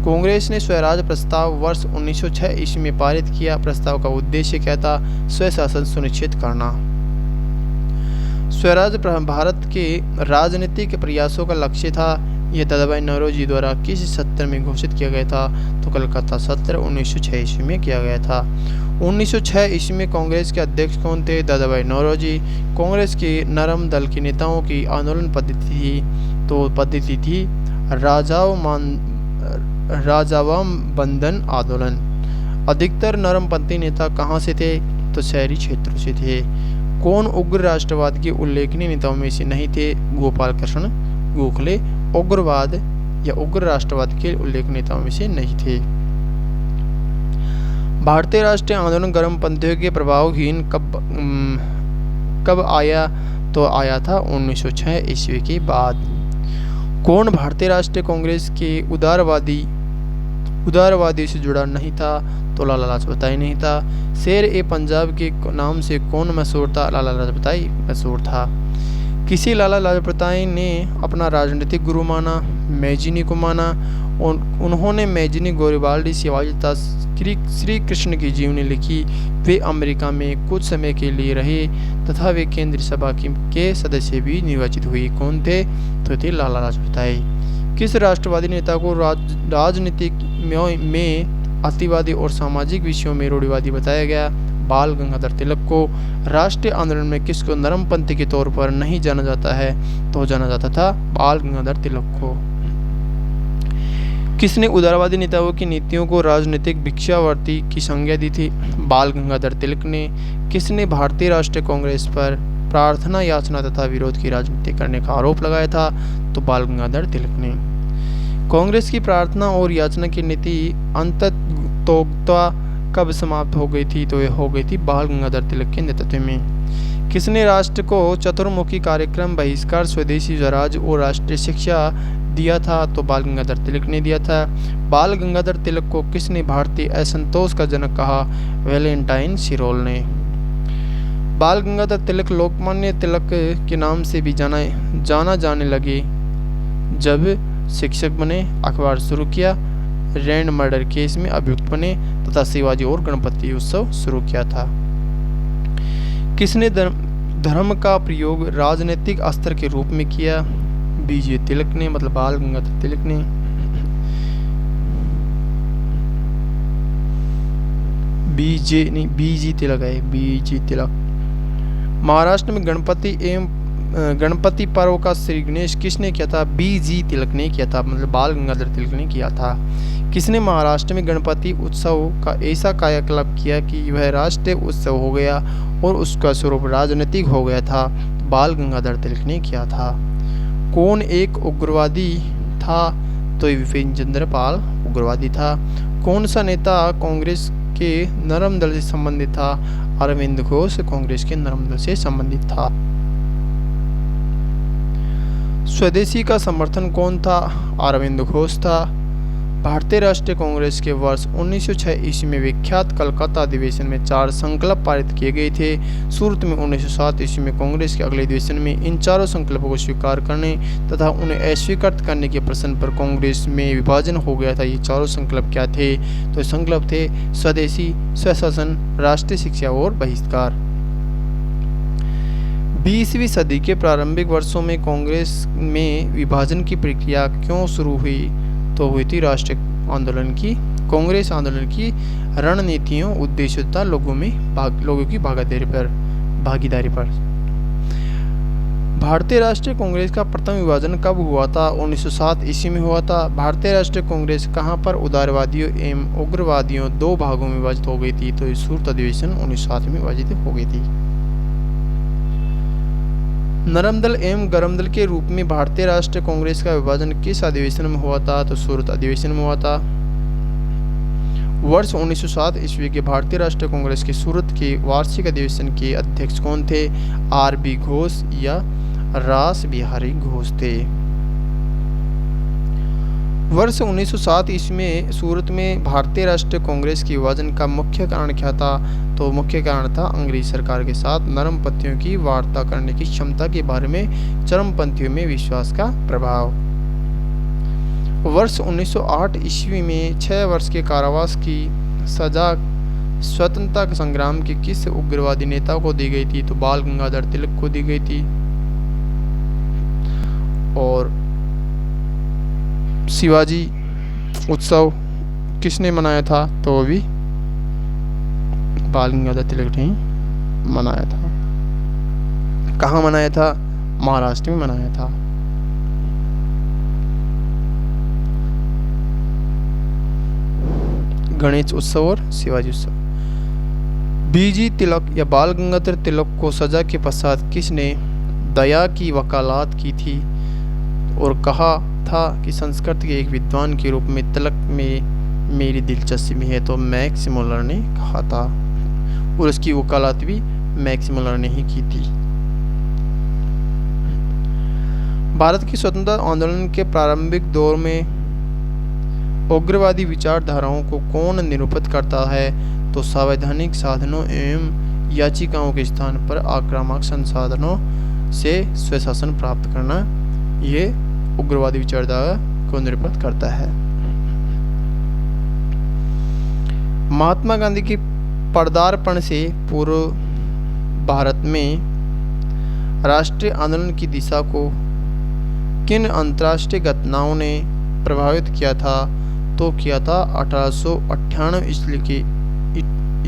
कांग्रेस ने स्वराज प्रस्ताव वर्ष 1906 ईस्वी में पारित किया। प्रस्ताव का उद्देश्य क्या था? स्वशासन सुनिश्चित करना। स्वराज भारत के राजनीतिक प्रयासों का लक्ष्य था। यह दादा भाई नौरोजी द्वारा किस सत्र में घोषित किया गया था? तो कलकत्ता सत्र 1906 ईस्वी में किया गया था। 1906 ईस्वी में कांग्रेस के अध्यक्ष कौन थे? दादा भाई नौरोजी। कांग्रेस के नरम दल के नेताओं की आंदोलन पद्धति थी राजावाम बंधन आंदोलन। अधिकतर नरमपंथी नेता कहाँ से थे? तो शहरी क्षेत्रों से थे। कौन उग्र राष्ट्रवाद के उल्लेखनीय नेताओं में से नहीं थे? गोपाल कृष्ण गोखले उग्रवाद या उग्र राष्ट्रवाद के उल्लेखनीय नेताओं में से नहीं थे। भारतीय राष्ट्रीय आंदोलन गर्मपंथियों के प्रभावहीन कब आया? तो आया था 1906 ईस्वी के बाद। कौन भारतीय राष्ट्रीय कांग्रेस के उदारवादी से जुड़ा नहीं था? तो लाला लाजपत राय नहीं था। शेर ए पंजाब के नाम से कौन मशहूर था? लाला लाजपत राय मशहूर था। किसी लाला लाजपत राय ने अपना राजनीतिक गुरु माना? मैजिनी को माना। उन्होंने मैजिनी गैरिबाल्डी शिवाजी तथा श्री कृष्ण की जीवनी लिखी। वे अमेरिका में कुछ समय के लिए रहे तथा वे केंद्रीय सभा के सदस्य भी निर्वाचित हुए। कौन थे? तो थे लाला लाजपत राय। किस राष्ट्रवादी नेता को राजनीतिक में अतिवादी और सामाजिक विषयों में रूढ़िवादी बताया गया? बाल गंगाधर तिलक को। राष्ट्रीय आंदोलन में किसको नरमपंथी के तौर पर नहीं जाना जाता है? तो जाना जाता था बाल गंगाधर तिलक को। किसने उदारवादी नेताओं की नीतियों को राजनीतिक भिक्षावृत्ति की संज्ञा दी थी? बाल गंगाधर तिलक ने। किसने भारतीय राष्ट्रीय कांग्रेस पर प्रार्थना, याचना तथा विरोध की राजनीति करने का आरोप लगाया था? तो बाल गंगाधर तिलक ने। कांग्रेस की प्रार्थना और याचना की नीति अंततोगत्वा कब समाप्त हो गई थी? तो यह हो गई थी बाल गंगाधर तिलक के नेतृत्व में। किसने राष्ट्र को चतुर्मुखी कार्यक्रम, बहिष्कार, स्वदेशी स्वराज और राष्ट्रीय शिक्षा दिया था? तो बाल गंगाधर तिलक ने दिया था। बाल गंगाधर तिलक को किसने भारतीय असंतोष का जनक कहा? वैलेंटाइन शिरोल ने। बाल गंगाधर तिलक लोकमान्य तिलक के नाम से भी जाना जाने लगे जब शिक्षक बने, अखबार शुरू किया, रैंड मर्डर केस में अभियुक्त बने तथा शिवाजी और गणपति उत्सव शुरू किया था। किसने धर्म का प्रयोग राजनीतिक अस्त्र के रूप में किया? बीजे तिलक ने, मतलब बाल गंगाधर तिलक ने। बीजी तिलक है, बीजी तिलक। महाराष्ट्र में गणपति पर्व का श्री गणेश किसने किया था? बीजी तिलक ने किया था, मतलब बाल गंगाधर तिलक ने किया था। किसने महाराष्ट्र में गणपति उत्सव का ऐसा कायाकल्प किया कि वह राष्ट्रीय उत्सव हो गया और उसका स्वरूप राजनीतिक हो गया था? बाल गंगाधर तिलक ने किया था। कौन एक उग्रवादी था? तो विपिन चंद्र पाल उग्रवादी था। कौन सा नेता कांग्रेस के नरम दल से संबंधित था? अरविंद घोष कांग्रेस के नरम दल से संबंधित था। स्वदेशी का समर्थन कौन था? अरविंद घोष था। भारतीय राष्ट्रीय कांग्रेस के वर्ष 1906 ईस्वी में विख्यात कलकत्ता अधिवेशन में 4 संकल्प पारित किए गए थे। सूरत में 1907 ईस्वी में कांग्रेस के अगले अधिवेशन में इन चारों संकल्पों को स्वीकार करने तथा उन्हें अस्वीकृत करने के प्रश्न पर कांग्रेस में विभाजन हो गया था। ये चारों संकल्प क्या थे? तो संकल्प थे स्वदेशी, स्वशासन, राष्ट्रीय शिक्षा और बहिष्कार। 20वीं सदी के प्रारंभिक वर्षों में कांग्रेस में विभाजन की प्रक्रिया क्यों शुरू हुई? तो हुई थी राष्ट्रीय आंदोलन की, कांग्रेस आंदोलन की रणनीतियों, उद्देश्य तथा लोगों की भागीदारी पर। भारतीय राष्ट्रीय कांग्रेस का प्रथम विभाजन कब हुआ था? 1907 ईस्वी में हुआ था। भारतीय राष्ट्रीय कांग्रेस कहां पर उदारवादियों एवं उग्रवादियों 2 भागों में विभाजित हो गई थी? तो सूरत अधिवेशन 1907 में विभाजित हो गई थी। नरम दल एवं गरम दल के रूप में भारतीय राष्ट्रीय कांग्रेस का विभाजन किस अधिवेशन में हुआ था? तो सूरत अधिवेशन में हुआ था। वर्ष 1907 ईस्वी के भारतीय राष्ट्रीय कांग्रेस के सूरत के वार्षिक अधिवेशन के अध्यक्ष कौन थे? आर.बी. घोष या रास बिहारी घोष थे। वर्ष 1907 ईस्वी में सूरत में भारतीय राष्ट्रीय कांग्रेस के विभाजन का मुख्य कारण क्या था? तो मुख्य कारण था अंग्रेज सरकार के साथ नरमपंथियों की वार्ता करने की क्षमता के बारे में चरमपंथियों में विश्वास का प्रभाव। वर्ष 1908 ईस्वी में 6 वर्ष के कारावास की सजा स्वतंत्रता संग्राम के किस उग्रवादी नेता को दी गई थी? तो बाल गंगाधर तिलक को दी गई थी। और शिवाजी उत्सव किसने मनाया था? तो भी बाल गंगाधर तिलक ने मनाया था। कहाँ मनाया था? महाराष्ट्र में मनाया था। गणेश उत्सव और शिवाजी उत्सव। बीजी तिलक या बाल गंगाधर तिलक को सजा के पश्चात किसने दया की वकालत की थी और कहा था कि संस्कृत के एक विद्वान के रूप में तिलक में मेरी दिलचस्पी है? तो मैक्स मुलर ने कहा था और उसकी वकालत भी मैक्स मुलर ने ही की थी। भारत की स्वतंत्रता आंदोलन के प्रारंभिक दौर में उग्रवादी विचारधाराओं को कौन निरूपित करता है? तो संवैधानिक साधनों एवं याचिकाओं के स्थान पर आक्रामक संसाधनों से स्वशासन प्राप्त करना, ये उग्रवादी विचारधारा को निरूपित करता है। महात्मा गांधी की पदार्पण से पूर्व भारत में राष्ट्रीय आंदोलन की दिशा को किन अंतर्राष्ट्रीय घटनाओं ने प्रभावित किया था? तो किया था 1898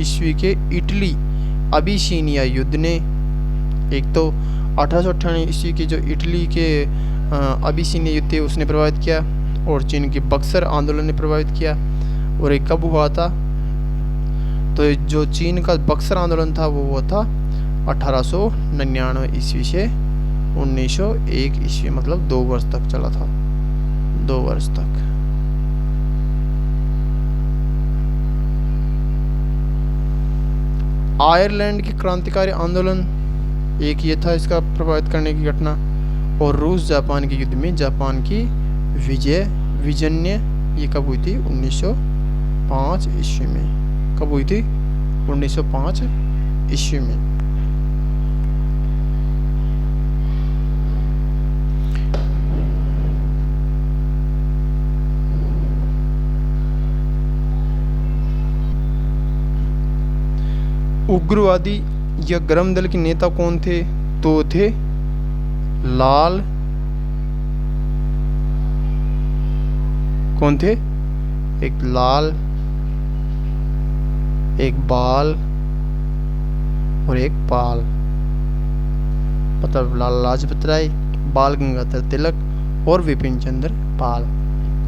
ईस्वी के इटली अबिसीनिया युद्ध ने। एक तो 1898 ईस्वी के जो इटली के अबिसीनिया युद्ध थे उसने प्रभावित किया, और चीन के बक्सर आंदोलन ने प्रभावित किया। और एक कब हुआ था? तो जो चीन का बक्सर आंदोलन था वो हुआ था 1899 ईस्वी से 1901 ईस्वी, मतलब 2 वर्ष तक चला था, 2 वर्ष तक। आयरलैंड की क्रांतिकारी आंदोलन एक ये था इसका प्रभावित करने की घटना। और रूस जापान के युद्ध में जापान की विजन्य ये कब हुई थी? 1905 ईस्वी में। कब हुई थी? 1905 ईस्वी में। उग्रवादी या गरम दल के नेता कौन थे? तो थे लाल, कौन थे? एक लाल, एक बाल और एक पाल। मतलब लाला लाजपत राय, बाल गंगाधर तिलक और विपिन चंद्र पाल,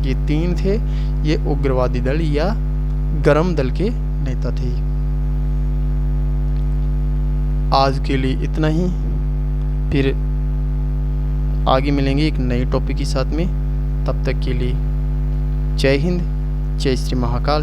ये 3 थे। ये उग्रवादी दल या गरम दल के नेता थे। आज के लिए इतना ही, फिर आगे मिलेंगे एक नए टॉपिक के साथ में। तब तक के लिए जय हिंद, जय श्री महाकाल।